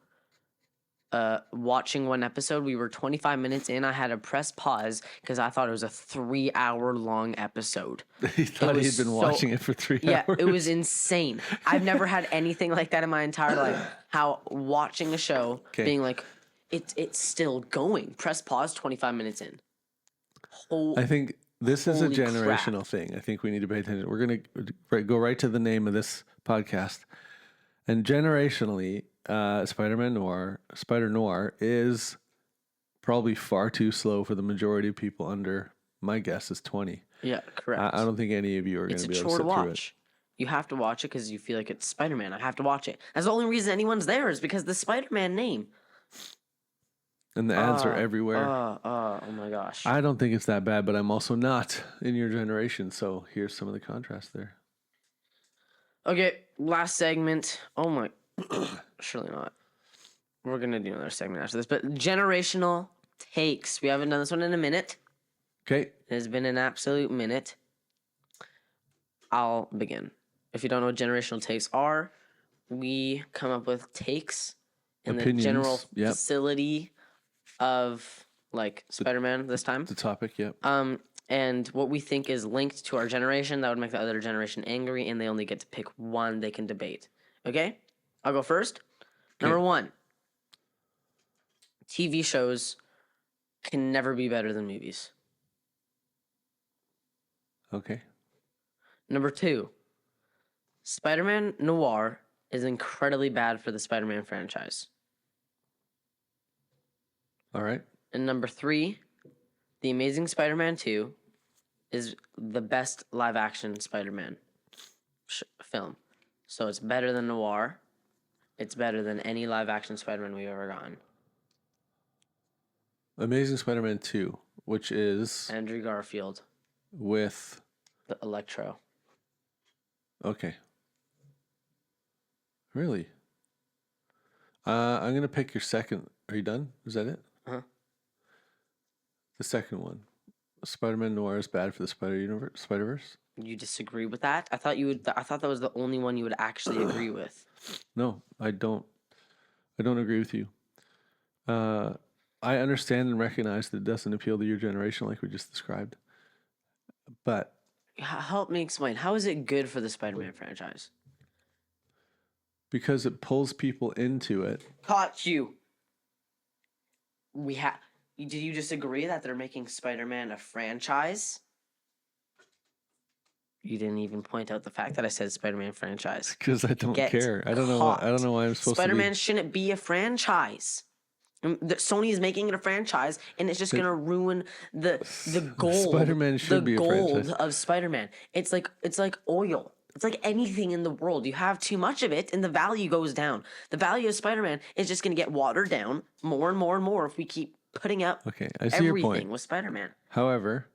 [SPEAKER 1] Watching one episode, we were 25 minutes in. I had to press pause because I thought it was a 3-hour long episode.
[SPEAKER 2] He thought
[SPEAKER 1] was
[SPEAKER 2] he'd been
[SPEAKER 1] so-
[SPEAKER 2] watching it for 3
[SPEAKER 1] Yeah,
[SPEAKER 2] hours.
[SPEAKER 1] it was insane. I've never had anything like that in my entire life. How watching a show,
[SPEAKER 2] Okay.
[SPEAKER 1] being like, it's still going. Press pause 25 minutes in.
[SPEAKER 2] I think this is a
[SPEAKER 1] Holy crap.
[SPEAKER 2] generational thing. I think we need to pay attention. We're going to go right to the name of this podcast. And generationally, Spider-Noir is probably far too slow for the majority of people under, my guess is 20.
[SPEAKER 1] Yeah, correct.
[SPEAKER 2] I don't think any of you are going
[SPEAKER 1] It's
[SPEAKER 2] to
[SPEAKER 1] a
[SPEAKER 2] be able to
[SPEAKER 1] chore
[SPEAKER 2] sit
[SPEAKER 1] to
[SPEAKER 2] through it.
[SPEAKER 1] watch. You have to watch it because you feel like it's Spider-Man. I have to watch it. That's the only reason anyone's there is because the Spider-Man name.
[SPEAKER 2] And the ads are everywhere.
[SPEAKER 1] Oh my gosh.
[SPEAKER 2] I don't think it's that bad, but I'm also not in your generation. So here's some of the contrast there.
[SPEAKER 1] Okay, last segment. Oh my, surely not. We're gonna do another segment after this, but generational takes. We haven't done this one in a minute.
[SPEAKER 2] Okay.
[SPEAKER 1] It has been an absolute minute. I'll begin. If you don't know what generational takes are, we come up with takes in
[SPEAKER 2] Opinions,
[SPEAKER 1] the general
[SPEAKER 2] yep.
[SPEAKER 1] facility of like Spider-Man this time.
[SPEAKER 2] The topic, yep.
[SPEAKER 1] And what we think is linked to our generation, that would make the other generation angry, and they only get to pick one they can debate. Okay? I'll go first. Number 1. TV shows can never be better than movies.
[SPEAKER 2] Okay.
[SPEAKER 1] Number 2, Spider-Man Noir is incredibly bad for the Spider-Man franchise.
[SPEAKER 2] All right.
[SPEAKER 1] And number 3, The Amazing Spider-Man 2 is the best live-action Spider-Man film. So it's better than Noir. It's better than any live-action Spider-Man we've ever gotten.
[SPEAKER 2] Amazing Spider-Man 2, which is
[SPEAKER 1] Andrew Garfield,
[SPEAKER 2] with...
[SPEAKER 1] the Electro.
[SPEAKER 2] Okay. Really? I'm going to pick your second. Are you done? Is that it?
[SPEAKER 1] Uh-huh.
[SPEAKER 2] The second one. Spider-Man Noir is bad for the Spider-Verse?
[SPEAKER 1] You disagree with that? I thought you would. I thought that was the only one you would actually agree with.
[SPEAKER 2] No, I don't. I don't agree with you. I understand and recognize that it doesn't appeal to your generation like we just described. But
[SPEAKER 1] Help me explain. How is it good for the Spider-Man franchise?
[SPEAKER 2] because it pulls people into it.
[SPEAKER 1] Caught you. Did you disagree that they're making Spider-Man a franchise? You didn't even point out the fact that I said Spider-Man franchise.
[SPEAKER 2] Because I don't
[SPEAKER 1] Get
[SPEAKER 2] care. I don't know. I don't know why I'm supposed
[SPEAKER 1] Spider-Man
[SPEAKER 2] to
[SPEAKER 1] shouldn't be a franchise. Sony is making it a franchise, and it's just gonna ruin the gold.
[SPEAKER 2] Spider-Man should be a franchise.
[SPEAKER 1] Of Spider-Man. It's like oil. It's like anything in the world. You have too much of it, and the value goes down. The value of Spider-Man is just gonna get watered down more and more and more if we keep putting up
[SPEAKER 2] Okay, I see your
[SPEAKER 1] everything
[SPEAKER 2] point.
[SPEAKER 1] with Spider-Man.
[SPEAKER 2] However,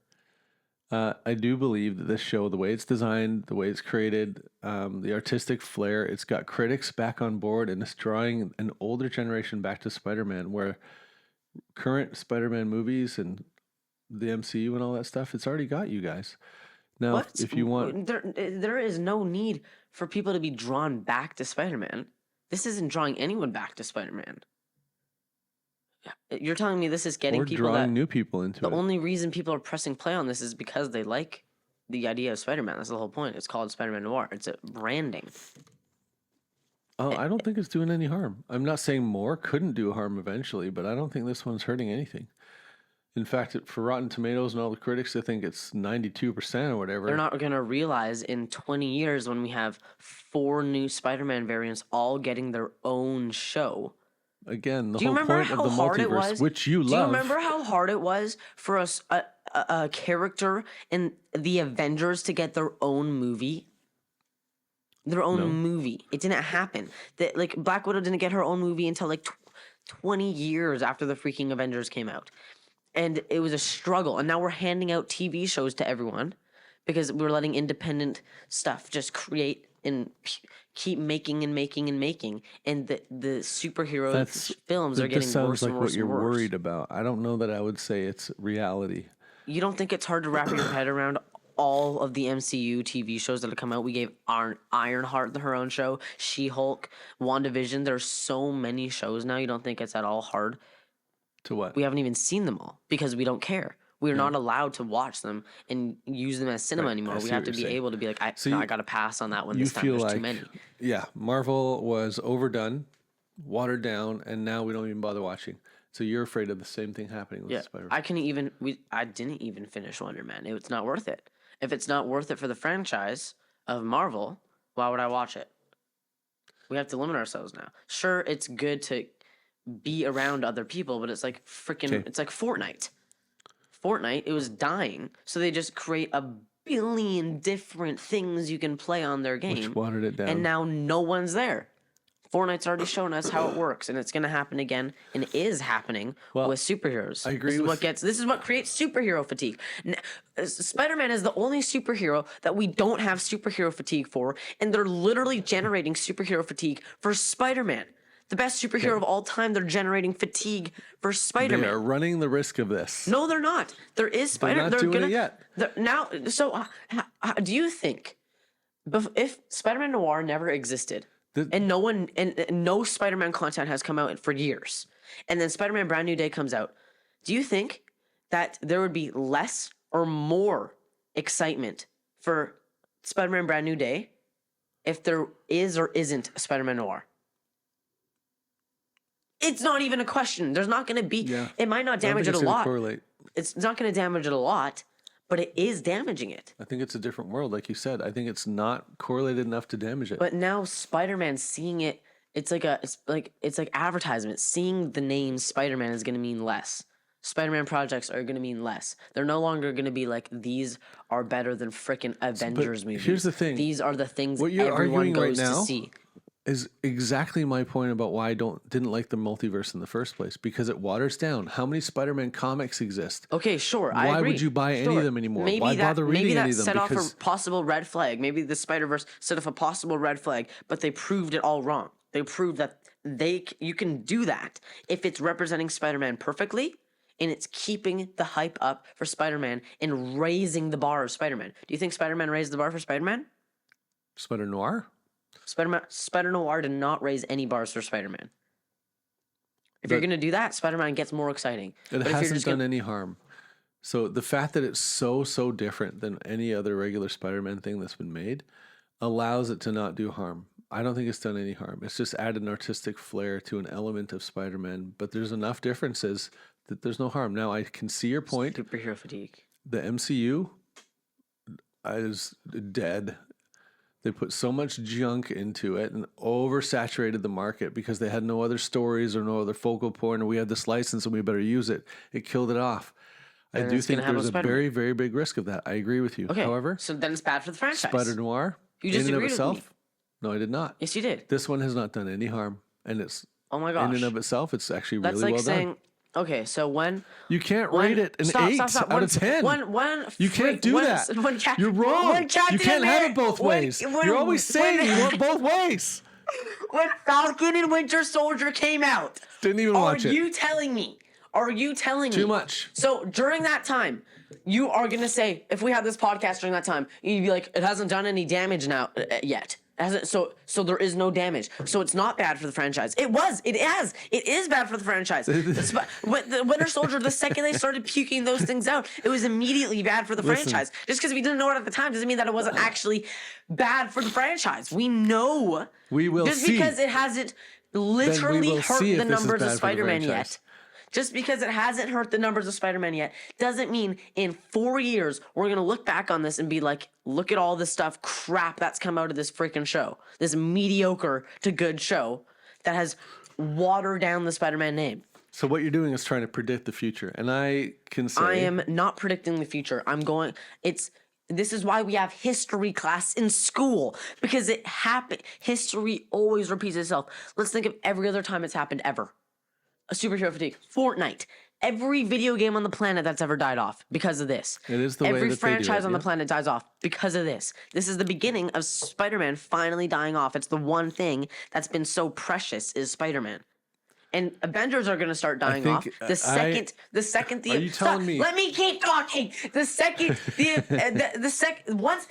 [SPEAKER 2] I do believe that this show, the way it's designed, the way it's created, the artistic flair, it's got critics back on board, and it's drawing an older generation back to Spider-Man, where current Spider-Man movies and the MCU and all that stuff, it's already got you guys. Now,
[SPEAKER 1] What?
[SPEAKER 2] if you want...
[SPEAKER 1] there is no need for people to be drawn back to Spider-Man. This isn't drawing anyone back to Spider-Man. You're telling me this is getting
[SPEAKER 2] Or
[SPEAKER 1] people
[SPEAKER 2] drawing
[SPEAKER 1] that
[SPEAKER 2] new people into
[SPEAKER 1] the
[SPEAKER 2] it.
[SPEAKER 1] only reason people are pressing play on this is because they like the idea of Spider-Man. That's the whole point. It's called Spider-Man Noir. It's a branding.
[SPEAKER 2] Oh, I don't think it's doing any harm. I'm not saying more couldn't do harm eventually, but I don't think this one's hurting anything. In fact, for Rotten Tomatoes and all the critics, I think it's 92% or whatever.
[SPEAKER 1] They're not going to realize in 20 years when we have 4 new Spider-Man variants all getting their own show.
[SPEAKER 2] Again, the
[SPEAKER 1] Do you
[SPEAKER 2] whole
[SPEAKER 1] remember
[SPEAKER 2] point of
[SPEAKER 1] how
[SPEAKER 2] the
[SPEAKER 1] hard it
[SPEAKER 2] multiverse,
[SPEAKER 1] was?
[SPEAKER 2] which you
[SPEAKER 1] Do you
[SPEAKER 2] love.
[SPEAKER 1] remember how hard it was for us a character in the Avengers to get their own movie? Their own movie. It didn't happen. That like Black Widow didn't get her own movie until like 20 years after the freaking Avengers came out. And it was a struggle. And now we're handing out TV shows to everyone because we're letting independent stuff just create and keep making and making and making. And the superhero films are getting
[SPEAKER 2] sounds
[SPEAKER 1] worse
[SPEAKER 2] like
[SPEAKER 1] and worse
[SPEAKER 2] what you're
[SPEAKER 1] and worse.
[SPEAKER 2] worried about. I don't know that I would say it's reality.
[SPEAKER 1] You don't think it's hard to wrap your head around all of the MCU TV shows that have come out? We gave Ironheart her own show, She-Hulk, WandaVision. There's so many shows now. You don't think it's at all hard?
[SPEAKER 2] To what?
[SPEAKER 1] We haven't even seen them all because we don't care. We're not allowed to watch them and use them as cinema anymore. We
[SPEAKER 2] see
[SPEAKER 1] have
[SPEAKER 2] what
[SPEAKER 1] to
[SPEAKER 2] you're
[SPEAKER 1] be
[SPEAKER 2] saying.
[SPEAKER 1] able to be like, I got to pass on that one
[SPEAKER 2] You
[SPEAKER 1] this time.
[SPEAKER 2] feel
[SPEAKER 1] There's
[SPEAKER 2] like,
[SPEAKER 1] too many.
[SPEAKER 2] yeah, Marvel was overdone, watered down, and now we don't even bother watching. So you're afraid of the same thing happening with
[SPEAKER 1] Yeah,
[SPEAKER 2] Spider-Man.
[SPEAKER 1] I didn't even finish Wonder Man. It's not worth it. If it's not worth it for the franchise of Marvel, why would I watch it? We have to limit ourselves now. Sure, it's good to be around other people, but it's like freaking, it's like Fortnite. Fortnite, it was dying, so they just create a billion different things you can play on their game.
[SPEAKER 2] Which watered it down.
[SPEAKER 1] And now no one's there. Fortnite's already shown us how it works, and it's going to happen again, and is happening with superheroes.
[SPEAKER 2] I agree
[SPEAKER 1] This is what creates superhero fatigue. Spider-Man is the only superhero that we don't have superhero fatigue for, and they're literally generating superhero fatigue for Spider-Man. The best superhero of all time, they're generating fatigue for Spider-Man.
[SPEAKER 2] They are running the risk of this.
[SPEAKER 1] No, they're not. There is Spider-Man.
[SPEAKER 2] They're not doing it yet.
[SPEAKER 1] Now, so do you think if Spider-Man Noir never existed, and no Spider-Man content has come out for years, and then Spider-Man Brand New Day comes out, do you think that there would be less or more excitement for Spider-Man Brand New Day if there is or isn't Spider-Man Noir? It's not even a question. There's not going to be.
[SPEAKER 2] Yeah.
[SPEAKER 1] It might not damage it a
[SPEAKER 2] gonna
[SPEAKER 1] lot.
[SPEAKER 2] correlate.
[SPEAKER 1] It's not going to damage it a lot, but it is damaging it.
[SPEAKER 2] I think it's a different world, like you said. I think it's not correlated enough to damage it.
[SPEAKER 1] But now Spider-Man seeing it, it's like advertisement. Seeing the name Spider-Man is going to mean less. Spider-Man projects are going to mean less. They're no longer going to be like, these are better than frickin' Avengers movies.
[SPEAKER 2] Here's the thing.
[SPEAKER 1] These are the things
[SPEAKER 2] What you're
[SPEAKER 1] everyone
[SPEAKER 2] arguing right
[SPEAKER 1] goes
[SPEAKER 2] now
[SPEAKER 1] to see.
[SPEAKER 2] is exactly my point about why I didn't like the multiverse in the first place, because it waters down. How many Spider-Man comics exist?
[SPEAKER 1] Okay, sure. I
[SPEAKER 2] Why
[SPEAKER 1] agree.
[SPEAKER 2] would you buy any of them anymore?
[SPEAKER 1] Maybe
[SPEAKER 2] Why
[SPEAKER 1] that,
[SPEAKER 2] bother reading
[SPEAKER 1] maybe that
[SPEAKER 2] any of them?
[SPEAKER 1] set off
[SPEAKER 2] Because
[SPEAKER 1] a possible red flag. Maybe the Spider-Verse set off a possible red flag, but they proved it all wrong. They proved that you can do that if it's representing Spider-Man perfectly and it's keeping the hype up for Spider-Man and raising the bar of Spider-Man. Do you think Spider-Man raised the bar for Spider-Man?
[SPEAKER 2] Spider-Noir?
[SPEAKER 1] Spider-Noir did not raise any bars for Spider-Man. If you're going to do that, Spider-Man gets more exciting.
[SPEAKER 2] It
[SPEAKER 1] But if you're
[SPEAKER 2] hasn't
[SPEAKER 1] just
[SPEAKER 2] done any harm. So the fact that it's so different than any other regular Spider-Man thing that's been made allows it to not do harm. I don't think it's done any harm. It's just added an artistic flair to an element of Spider-Man, but there's enough differences that there's no harm. Now, I can see your point.
[SPEAKER 1] Superhero fatigue.
[SPEAKER 2] The MCU is dead. They put so much junk into it and oversaturated the market because they had no other stories or no other focal point, or we had this license and we better use it. It killed it off. I
[SPEAKER 1] And
[SPEAKER 2] do
[SPEAKER 1] it's gonna
[SPEAKER 2] think
[SPEAKER 1] happen
[SPEAKER 2] there's
[SPEAKER 1] with
[SPEAKER 2] a
[SPEAKER 1] Spider-Man.
[SPEAKER 2] very, very big risk of that. I agree with you.
[SPEAKER 1] Okay.
[SPEAKER 2] However,
[SPEAKER 1] So then it's bad for the franchise.
[SPEAKER 2] Spider-Noir,
[SPEAKER 1] You just
[SPEAKER 2] in and of
[SPEAKER 1] agreed with me.
[SPEAKER 2] itself, no, I did not.
[SPEAKER 1] Yes, you did.
[SPEAKER 2] This one has not done any harm, and it's
[SPEAKER 1] Oh my gosh.
[SPEAKER 2] in and of itself, it's actually
[SPEAKER 1] That's
[SPEAKER 2] really
[SPEAKER 1] like
[SPEAKER 2] well
[SPEAKER 1] saying,
[SPEAKER 2] done.
[SPEAKER 1] okay, so when
[SPEAKER 2] You can't
[SPEAKER 1] when-
[SPEAKER 2] rate it an
[SPEAKER 1] stop,
[SPEAKER 2] 8
[SPEAKER 1] stop, stop.
[SPEAKER 2] out of 10.
[SPEAKER 1] You
[SPEAKER 2] can't do that. You're wrong. You can't have it both ways. You're always saying you want both ways.
[SPEAKER 1] When Falcon and Winter Soldier came out,
[SPEAKER 2] Didn't even watch
[SPEAKER 1] are
[SPEAKER 2] it.
[SPEAKER 1] you telling me? Are you telling me?
[SPEAKER 2] Too much.
[SPEAKER 1] So during that time, you are gonna say, if we had this podcast during that time, you'd be like, it hasn't done any damage now yet. It hasn't, so there is no damage. So it's not bad for the franchise. It is bad for the franchise. The Winter Soldier, the second they started puking those things out, it was immediately bad for the franchise. Just because we didn't know it at the time doesn't mean that it wasn't actually bad for the franchise. We know.
[SPEAKER 2] We will
[SPEAKER 1] just
[SPEAKER 2] see.
[SPEAKER 1] because it hasn't literally
[SPEAKER 2] will
[SPEAKER 1] hurt
[SPEAKER 2] see if
[SPEAKER 1] the
[SPEAKER 2] this is
[SPEAKER 1] numbers
[SPEAKER 2] bad
[SPEAKER 1] of
[SPEAKER 2] for the
[SPEAKER 1] Spider-Man
[SPEAKER 2] franchise.
[SPEAKER 1] yet. Just because it hasn't hurt the numbers of Spider-Man yet doesn't mean in 4 years we're going to look back on this and be like, look at all this crap that's come out of this freaking show. This mediocre to good show that has watered down the Spider-Man name.
[SPEAKER 2] So what you're doing is trying to predict the future, and I can say
[SPEAKER 1] I am not predicting the future. This is why we have history class in school, because it happened. History always repeats itself. Let's think of every other time it's happened ever. A superhero fatigue. Fortnite. Every video game on the planet that's ever died off because of this.
[SPEAKER 2] It is the way
[SPEAKER 1] Every
[SPEAKER 2] that they do
[SPEAKER 1] franchise
[SPEAKER 2] it,
[SPEAKER 1] on the
[SPEAKER 2] yeah.
[SPEAKER 1] planet dies off because of this. This is the beginning of Spider-Man finally dying off. It's the one thing that's been so precious is Spider-Man. And Avengers are going to start dying
[SPEAKER 2] think
[SPEAKER 1] off the second the
[SPEAKER 2] Are you telling me-
[SPEAKER 1] Let me keep talking. The second once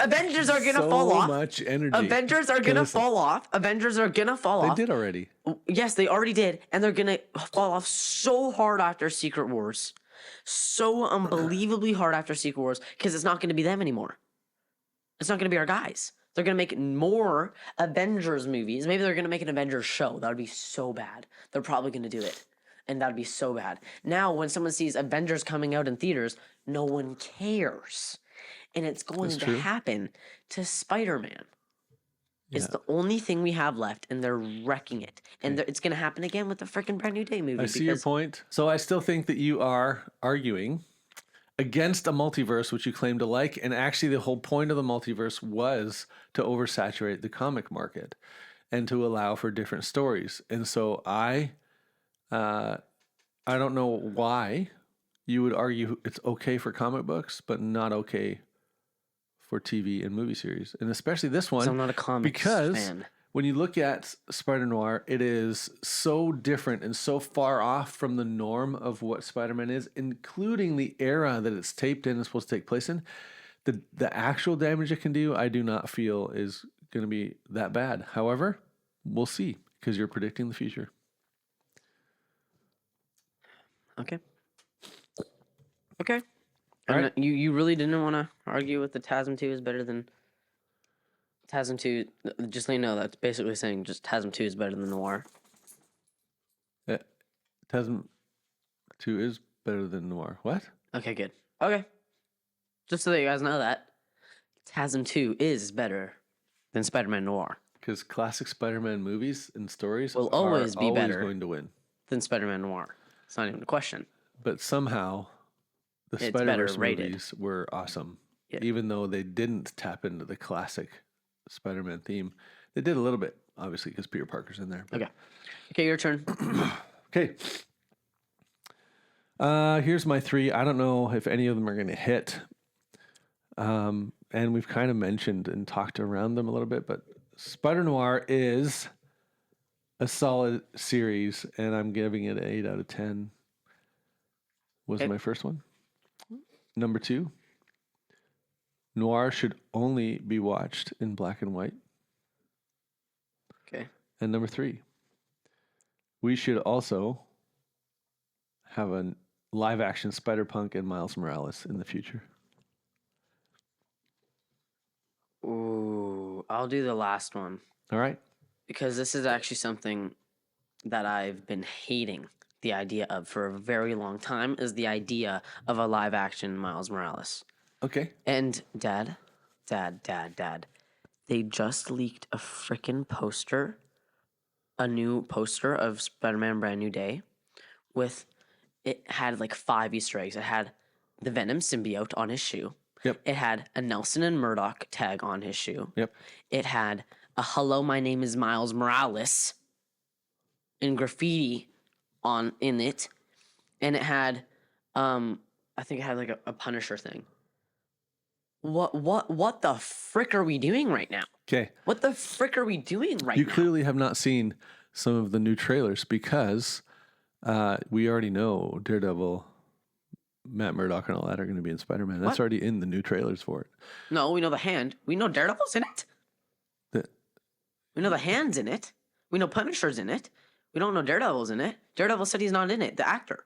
[SPEAKER 1] Avengers are going to fall
[SPEAKER 2] so
[SPEAKER 1] off.
[SPEAKER 2] much energy.
[SPEAKER 1] Avengers are going to
[SPEAKER 2] Listen,
[SPEAKER 1] fall off. Avengers are going to fall
[SPEAKER 2] They
[SPEAKER 1] off.
[SPEAKER 2] did already.
[SPEAKER 1] Yes, they already did, and they're gonna fall off so hard after Secret Wars, so unbelievably hard after Secret Wars, because it's not gonna be them anymore. It's not gonna be our guys. They're gonna make more Avengers movies. Maybe they're gonna make an Avengers show. That would be so bad. They're probably gonna do it, and that'd be so bad. Now, when someone sees Avengers coming out in theaters, no one cares, and it's going
[SPEAKER 2] That's
[SPEAKER 1] to
[SPEAKER 2] true.
[SPEAKER 1] happen to Spider-Man. It's
[SPEAKER 2] Yeah.
[SPEAKER 1] the only thing we have left, and they're wrecking it. And it's going to happen again with the freaking Brand New Day movie.
[SPEAKER 2] I see your point. So I still think that you are arguing against a multiverse, which you claim to like, and actually the whole point of the multiverse was to oversaturate the comic market and to allow for different stories. And so I don't know why you would argue it's okay for comic books, but not okay for TV and movie series, and especially this one.
[SPEAKER 1] I'm not a comics
[SPEAKER 2] because
[SPEAKER 1] fan.
[SPEAKER 2] when you look at Spider-Noir, it is so different and so far off from the norm of what Spider-Man is, including the era that it's taped in and supposed to take place in. The actual damage it can do, I do not feel is going to be that bad. However, we'll see, because you're predicting the future.
[SPEAKER 1] Okay. Okay.
[SPEAKER 2] All right.
[SPEAKER 1] You really didn't want to argue with the TASM 2 is better than TASM 2. Just so you know, that's basically saying just TASM 2 is better than Noir.
[SPEAKER 2] Tasm 2 is better than Noir. What?
[SPEAKER 1] Okay, good. Okay. Just so that you guys know that, TASM 2 is better than Spider-Man Noir.
[SPEAKER 2] Because classic Spider-Man movies and stories
[SPEAKER 1] Will
[SPEAKER 2] are
[SPEAKER 1] always be better.
[SPEAKER 2] going to win.
[SPEAKER 1] Than Spider-Man Noir. It's not even a question.
[SPEAKER 2] But somehow, the
[SPEAKER 1] It's
[SPEAKER 2] Spider-Verse
[SPEAKER 1] better rated.
[SPEAKER 2] movies were awesome.
[SPEAKER 1] Yeah.
[SPEAKER 2] Even though they didn't tap into the classic Spider-Man theme. They did a little bit, obviously, because Peter Parker's in there. But.
[SPEAKER 1] Okay. Okay, your turn.
[SPEAKER 2] Okay. Here's my 3. I don't know if any of them are going to hit. And we've kind of mentioned and talked around them a little bit, but Spider-Noir is a solid series, and I'm giving it an 8 out of 10. Was
[SPEAKER 1] Okay.
[SPEAKER 2] my first one. Number 2, Noir should only be watched in black and white.
[SPEAKER 1] Okay.
[SPEAKER 2] And number 3, we should also have a live-action Spider-Punk and Miles Morales in the future.
[SPEAKER 1] Ooh, I'll do the last one.
[SPEAKER 2] All right.
[SPEAKER 1] Because this is actually something that I've been hating the idea of for a very long time, is the idea of a live action Miles Morales.
[SPEAKER 2] Okay.
[SPEAKER 1] And Dad, they just leaked a freaking poster, a new poster of Spider-Man Brand New Day it had like 5 Easter eggs. It had the Venom symbiote on his shoe.
[SPEAKER 2] Yep.
[SPEAKER 1] It had a Nelson and Murdoch tag on his shoe.
[SPEAKER 2] Yep.
[SPEAKER 1] It had a "Hello, my name is Miles Morales" in graffiti in it, and it had, I think it had like a Punisher thing. What the frick are we doing right now?
[SPEAKER 2] Okay.
[SPEAKER 1] What the frick are we doing right
[SPEAKER 2] You
[SPEAKER 1] now?
[SPEAKER 2] clearly have not seen some of the new trailers because we already know Daredevil, Matt Murdock, and all that are going to be in Spider-Man. That's
[SPEAKER 1] What?
[SPEAKER 2] already in the new trailers for it.
[SPEAKER 1] No, we know the hand. We know Daredevil's in it. We know the hand's in it. We know Punisher's in it. We don't know Daredevil's in it. Daredevil said he's not in it. The actor.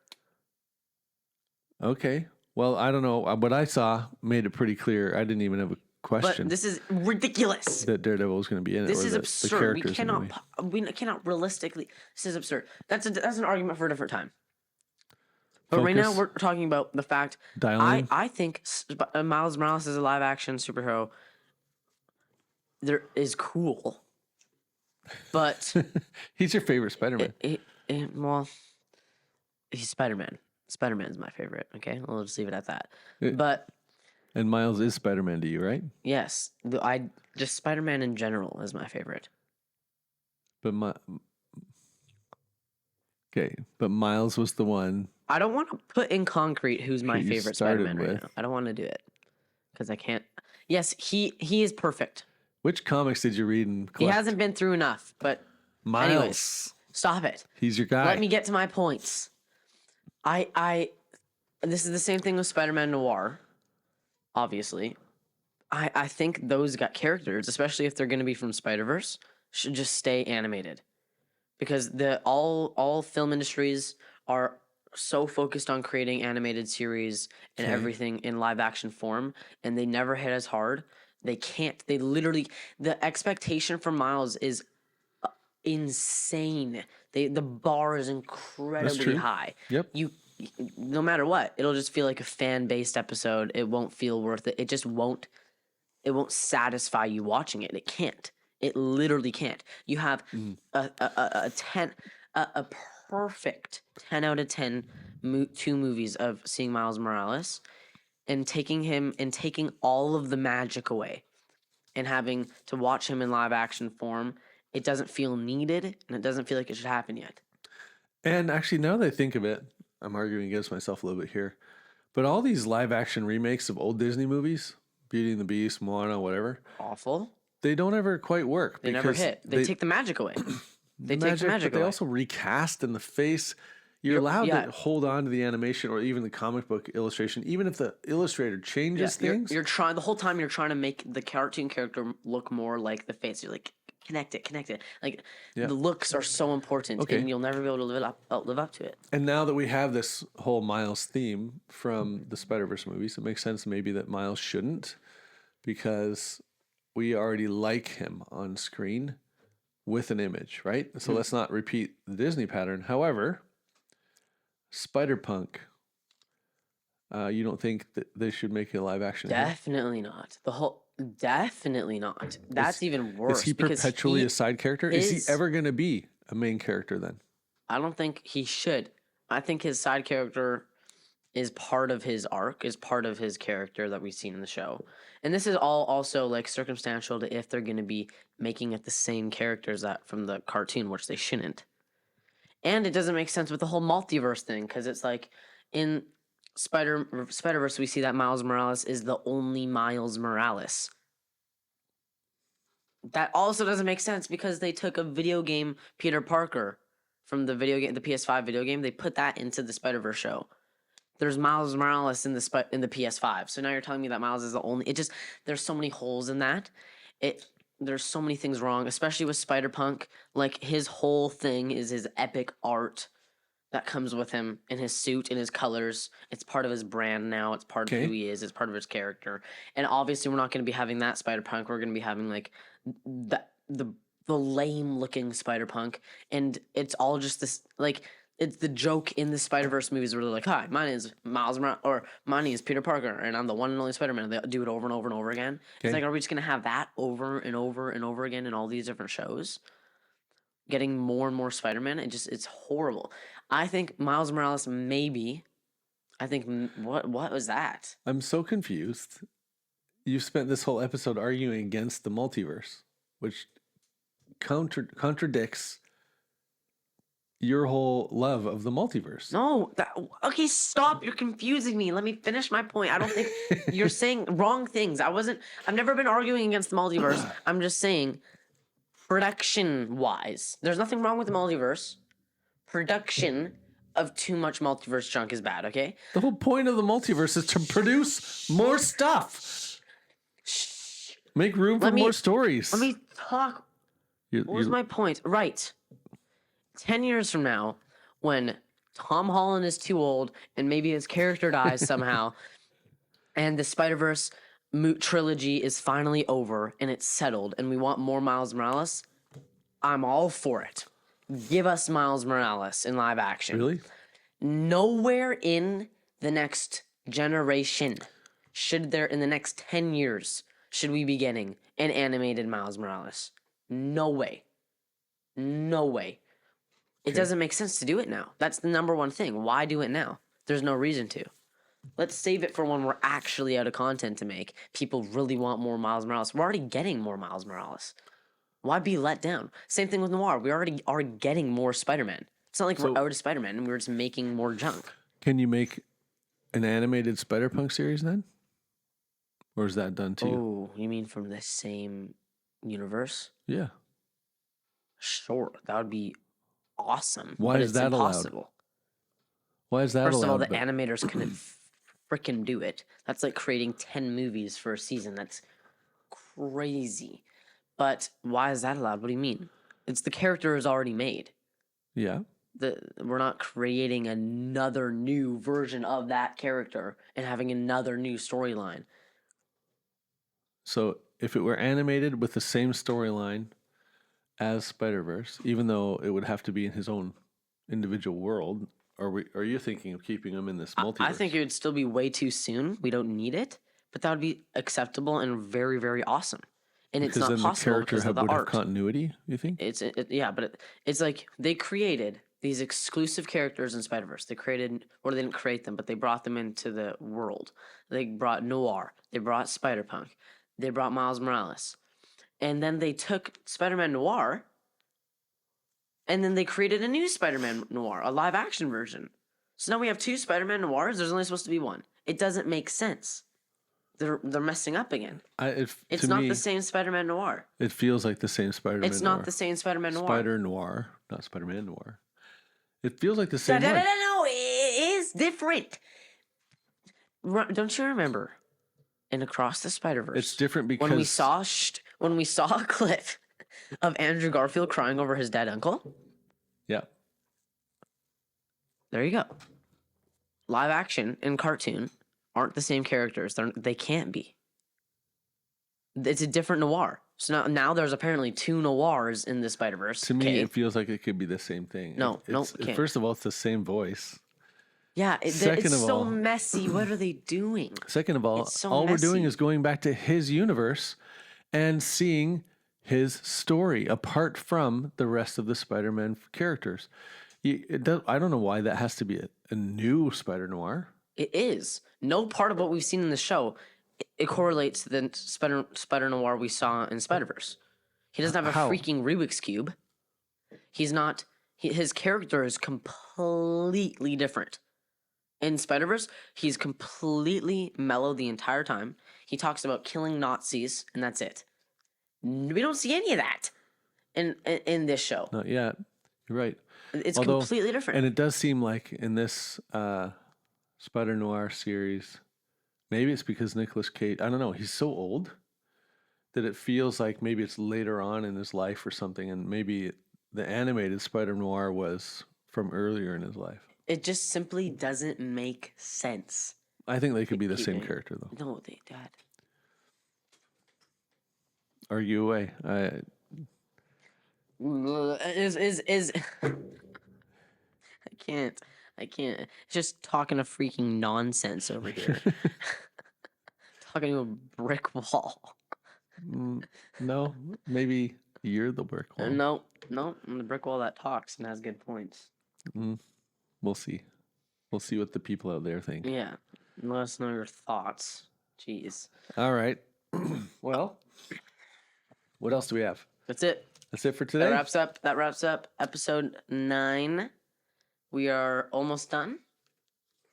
[SPEAKER 2] Okay. Well, I don't know. What I saw made it pretty clear. I didn't even have a
[SPEAKER 1] But
[SPEAKER 2] question
[SPEAKER 1] this is ridiculous.
[SPEAKER 2] that Daredevil was going to be in it.
[SPEAKER 1] This
[SPEAKER 2] or
[SPEAKER 1] is
[SPEAKER 2] the
[SPEAKER 1] absurd. We
[SPEAKER 2] characters anyway.
[SPEAKER 1] cannot realistically. This is absurd. That's an argument for a different time. But right now
[SPEAKER 2] Focus.
[SPEAKER 1] we're talking about the fact.
[SPEAKER 2] Dial in.
[SPEAKER 1] I think Miles Morales is a live action superhero. There is cool, but
[SPEAKER 2] He's your favorite Spider-Man.
[SPEAKER 1] well, he's Spider-Man. Spider-Man's my favorite. Okay, we'll just leave it at that.
[SPEAKER 2] Uh,
[SPEAKER 1] But
[SPEAKER 2] And Miles is Spider-Man to you, right?
[SPEAKER 1] yes, I just Spider-Man in general is my favorite.
[SPEAKER 2] But but Miles was the one.
[SPEAKER 1] I don't want to put in concrete who's my
[SPEAKER 2] Who you
[SPEAKER 1] favorite
[SPEAKER 2] started
[SPEAKER 1] Spider-Man right
[SPEAKER 2] with.
[SPEAKER 1] now. I don't want to do it because I can't. Yes, he is perfect.
[SPEAKER 2] Which comics did you read and
[SPEAKER 1] He
[SPEAKER 2] collect?
[SPEAKER 1] hasn't been through enough, but
[SPEAKER 2] Miles.
[SPEAKER 1] anyways, stop it.
[SPEAKER 2] He's your guy.
[SPEAKER 1] Let me get to my points. This is the same thing with Spider-Man Noir. Obviously, I think those got characters, especially if they're going to be from Spider-Verse, should just stay animated, because all film industries are so focused on creating animated series and
[SPEAKER 2] Okay.
[SPEAKER 1] everything in live action form, and they never hit as hard. They can't. They literally, the expectation for Miles is insane. The bar is incredibly
[SPEAKER 2] true.
[SPEAKER 1] high.
[SPEAKER 2] Yep.
[SPEAKER 1] No matter what, it'll just feel like a fan-based episode. It won't feel worth it. It just won't. It won't satisfy you watching it. It can't. It literally can't. You have a perfect 10 out of 10 2 movies of seeing Miles Morales and taking all of the magic away and having to watch him in live action form. It doesn't feel needed, and it doesn't feel like it should happen yet.
[SPEAKER 2] And actually, now that I think of it, I'm arguing against myself a little bit here. But all these live action remakes of old Disney movies, Beauty and the Beast, Moana, whatever,
[SPEAKER 1] Awful.
[SPEAKER 2] they don't ever quite work.
[SPEAKER 1] They never
[SPEAKER 2] because
[SPEAKER 1] hit. They take the magic away. They take the magic
[SPEAKER 2] but they
[SPEAKER 1] away.
[SPEAKER 2] also recast in the face. You're
[SPEAKER 1] You're-
[SPEAKER 2] allowed
[SPEAKER 1] yeah.
[SPEAKER 2] to hold on to the animation or even the comic book illustration, even if the illustrator changes
[SPEAKER 1] Yeah,
[SPEAKER 2] things.
[SPEAKER 1] You're trying the whole time. You're trying to make the cartoon character look more like the face. You're like connect it. Like
[SPEAKER 2] Yeah.
[SPEAKER 1] the looks are so important,
[SPEAKER 2] Okay.
[SPEAKER 1] and you'll never be able to live up to it.
[SPEAKER 2] And now that we have this whole Miles theme from the Spider-Verse movies, it makes sense maybe that Miles shouldn't, because we already like him on screen with an image, right? So let's not repeat the Disney pattern. However, Spider-Punk. You don't think that they should make a live action?
[SPEAKER 1] Definitely not. Definitely not. That's even worse.
[SPEAKER 2] Is he
[SPEAKER 1] because
[SPEAKER 2] perpetually a side character? Is he
[SPEAKER 1] is-
[SPEAKER 2] ever going to be a main character then?
[SPEAKER 1] I don't think he should. I think his side character is part of his arc, is part of his character that we've seen in the show. And this is all also like circumstantial to if they're going to be making it the same characters that from the cartoon, which they shouldn't. And it doesn't make sense with the whole multiverse thing because it's like in Spider-Verse we see that Miles Morales is the only Miles Morales. That also doesn't make sense because they took a video game Peter Parker from the video game, the PS5 video game, they put that into the Spider-Verse show. There's Miles Morales in the PS5. So now you're telling me that Miles is the only. There's so many holes in that. There's so many things wrong, especially with Spider-Punk. Like his whole thing is his epic art that comes with him in his suit and his colors. It's part of his brand now. It's part of who he is. It's part of his character. And obviously, we're not going to be having that Spider-Punk. We're going to be having like the lame looking Spider-Punk, and it's all just this like. It's the joke in the Spider-Verse movies where they're like, "Hi, my name is Miles Morales," or "My name is Peter Parker, and I'm the one and only Spider-Man." They do it over and over and over again. It's like, are we just gonna have that over and over and over again in all these different shows? Getting more and more Spider-Man, it's horrible. I think Miles Morales maybe. I think what was that?
[SPEAKER 2] I'm so confused. You spent this whole episode arguing against the multiverse, which contradicts your whole love of the multiverse.
[SPEAKER 1] No, okay, stop. You're confusing me. Let me finish my point. I don't think you're saying wrong things. I've never been arguing against the multiverse. I'm just saying production wise, there's nothing wrong with the multiverse. Production of too much multiverse junk is bad, okay?
[SPEAKER 2] The whole point of the multiverse is to produce more stuff. Make room for more stories.
[SPEAKER 1] Let me talk. What was my point? Right. 10 years from now, when Tom Holland is too old and maybe his character dies somehow, and the Spider-Verse trilogy is finally over and it's settled and we want more Miles Morales, I'm all for it. Give us Miles Morales in live action.
[SPEAKER 2] Really?
[SPEAKER 1] Nowhere in the next generation in the next 10 years, should we be getting an animated Miles Morales. No way. No way. It doesn't make sense to do it now. That's the number one thing. Why do it now? There's no reason to. Let's save it for when we're actually out of content to make. People really want more Miles Morales. We're already getting more Miles Morales. Why be let down? Same thing with Noir. We already are getting more Spider-Man. It's not like we're out of Spider-Man and we're just making more junk.
[SPEAKER 2] Can you make an animated Spider-Punk series then? Or is that done too?
[SPEAKER 1] Oh, you mean from the same universe?
[SPEAKER 2] Yeah.
[SPEAKER 1] Sure, that would be awesome.
[SPEAKER 2] Why is that allowed? Why is that allowed?
[SPEAKER 1] First of all, the animators couldn't freaking do it. That's like creating 10 movies for a season. That's crazy. But why is that allowed? What do you mean? It's the character is already made.
[SPEAKER 2] Yeah.
[SPEAKER 1] We're not creating another new version of that character and having another new storyline.
[SPEAKER 2] So if it were animated with the same storyline as Spider-Verse, even though it would have to be in his own individual world, are you thinking of keeping him in this multiverse?
[SPEAKER 1] I think it would still be way too soon. We don't need it, but that would be acceptable and very, very awesome. And
[SPEAKER 2] because
[SPEAKER 1] it's not
[SPEAKER 2] then
[SPEAKER 1] possible
[SPEAKER 2] the character
[SPEAKER 1] because of the
[SPEAKER 2] would have
[SPEAKER 1] art.
[SPEAKER 2] continuity, you think?
[SPEAKER 1] Yeah, but it's like they created these exclusive characters in Spider-Verse. They didn't create them, but they brought them into the world. They brought Noir. They brought Spider-Punk. They brought Miles Morales. And then they took Spider-Man Noir, and then they created a new Spider-Man Noir, a live-action version. So now we have two Spider-Man Noirs. There's only supposed to be one. It doesn't make sense. They're messing up again. It's not the same Spider-Man Noir.
[SPEAKER 2] It feels like the same Spider-Man Noir.
[SPEAKER 1] It's not the same Spider-Man Noir.
[SPEAKER 2] Spider-Noir, not Spider-Man Noir. It feels like the same one.
[SPEAKER 1] No, it is different. Don't you remember in Across the Spider-Verse?
[SPEAKER 2] It's different because
[SPEAKER 1] when we saw a clip of Andrew Garfield crying over his dead uncle.
[SPEAKER 2] Yeah.
[SPEAKER 1] There you go. Live action and cartoon aren't the same characters. They can't be. It's a different Noir. So now there's apparently two Noirs in the Spider-Verse.
[SPEAKER 2] To me, it feels like it could be the same thing.
[SPEAKER 1] No, it can't.
[SPEAKER 2] First of all, it's the same voice.
[SPEAKER 1] Yeah,
[SPEAKER 2] Second
[SPEAKER 1] it's
[SPEAKER 2] of
[SPEAKER 1] so
[SPEAKER 2] all-
[SPEAKER 1] mess What are they doing?
[SPEAKER 2] Second of all,
[SPEAKER 1] It's so
[SPEAKER 2] all we're doing
[SPEAKER 1] messy.
[SPEAKER 2] is going back to his universe and seeing his story apart from the rest of the Spider-Man characters. I don't know why that has to be a new Spider-Noir.
[SPEAKER 1] It is. No part of what we've seen in the show it correlates to the Spider Noir we saw in Spider-Verse. He doesn't have a
[SPEAKER 2] How?
[SPEAKER 1] freaking Rubik's Cube. He's not. His character is completely different. In Spider-Verse, he's completely mellow the entire time. He talks about killing Nazis, and that's it. We don't see any of that in this show.
[SPEAKER 2] Not yet. You're right.
[SPEAKER 1] It's
[SPEAKER 2] Although-
[SPEAKER 1] completely different.
[SPEAKER 2] And it does seem like in this Spider-Noir series, maybe it's because Nicolas Cage, I don't know, he's so old that it feels like maybe it's later on in his life or something, and maybe the animated Spider-Noir was from earlier in his life.
[SPEAKER 1] It just simply doesn't make sense.
[SPEAKER 2] I think they could be the same character, though.
[SPEAKER 1] No, they dad.
[SPEAKER 2] Argue away.
[SPEAKER 1] Is I can't. It's just talking a freaking nonsense over here. Talking to a brick wall.
[SPEAKER 2] No, maybe you're the brick wall.
[SPEAKER 1] No, I'm the brick wall that talks and has good points.
[SPEAKER 2] We'll see. We'll see what the people out there think.
[SPEAKER 1] Yeah. Let us know your thoughts. Jeez.
[SPEAKER 2] All right. Well, what else do we have?
[SPEAKER 1] That's it.
[SPEAKER 2] That's it for
[SPEAKER 1] That
[SPEAKER 2] today.
[SPEAKER 1] wraps up episode 9. We are almost done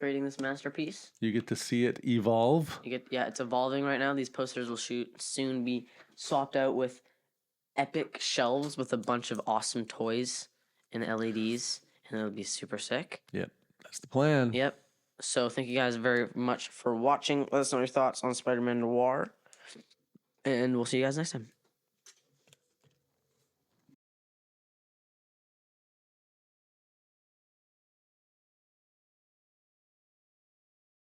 [SPEAKER 1] creating this masterpiece.
[SPEAKER 2] You get to see it evolve.
[SPEAKER 1] It's evolving right now. These posters will soon be swapped out with epic shelves with a bunch of awesome toys and LEDs, and it'll be super sick.
[SPEAKER 2] Yep, that's the plan.
[SPEAKER 1] Yep. So thank you guys very much for watching. Let us know your thoughts on Spider-Man Noir, and we'll see you guys next time.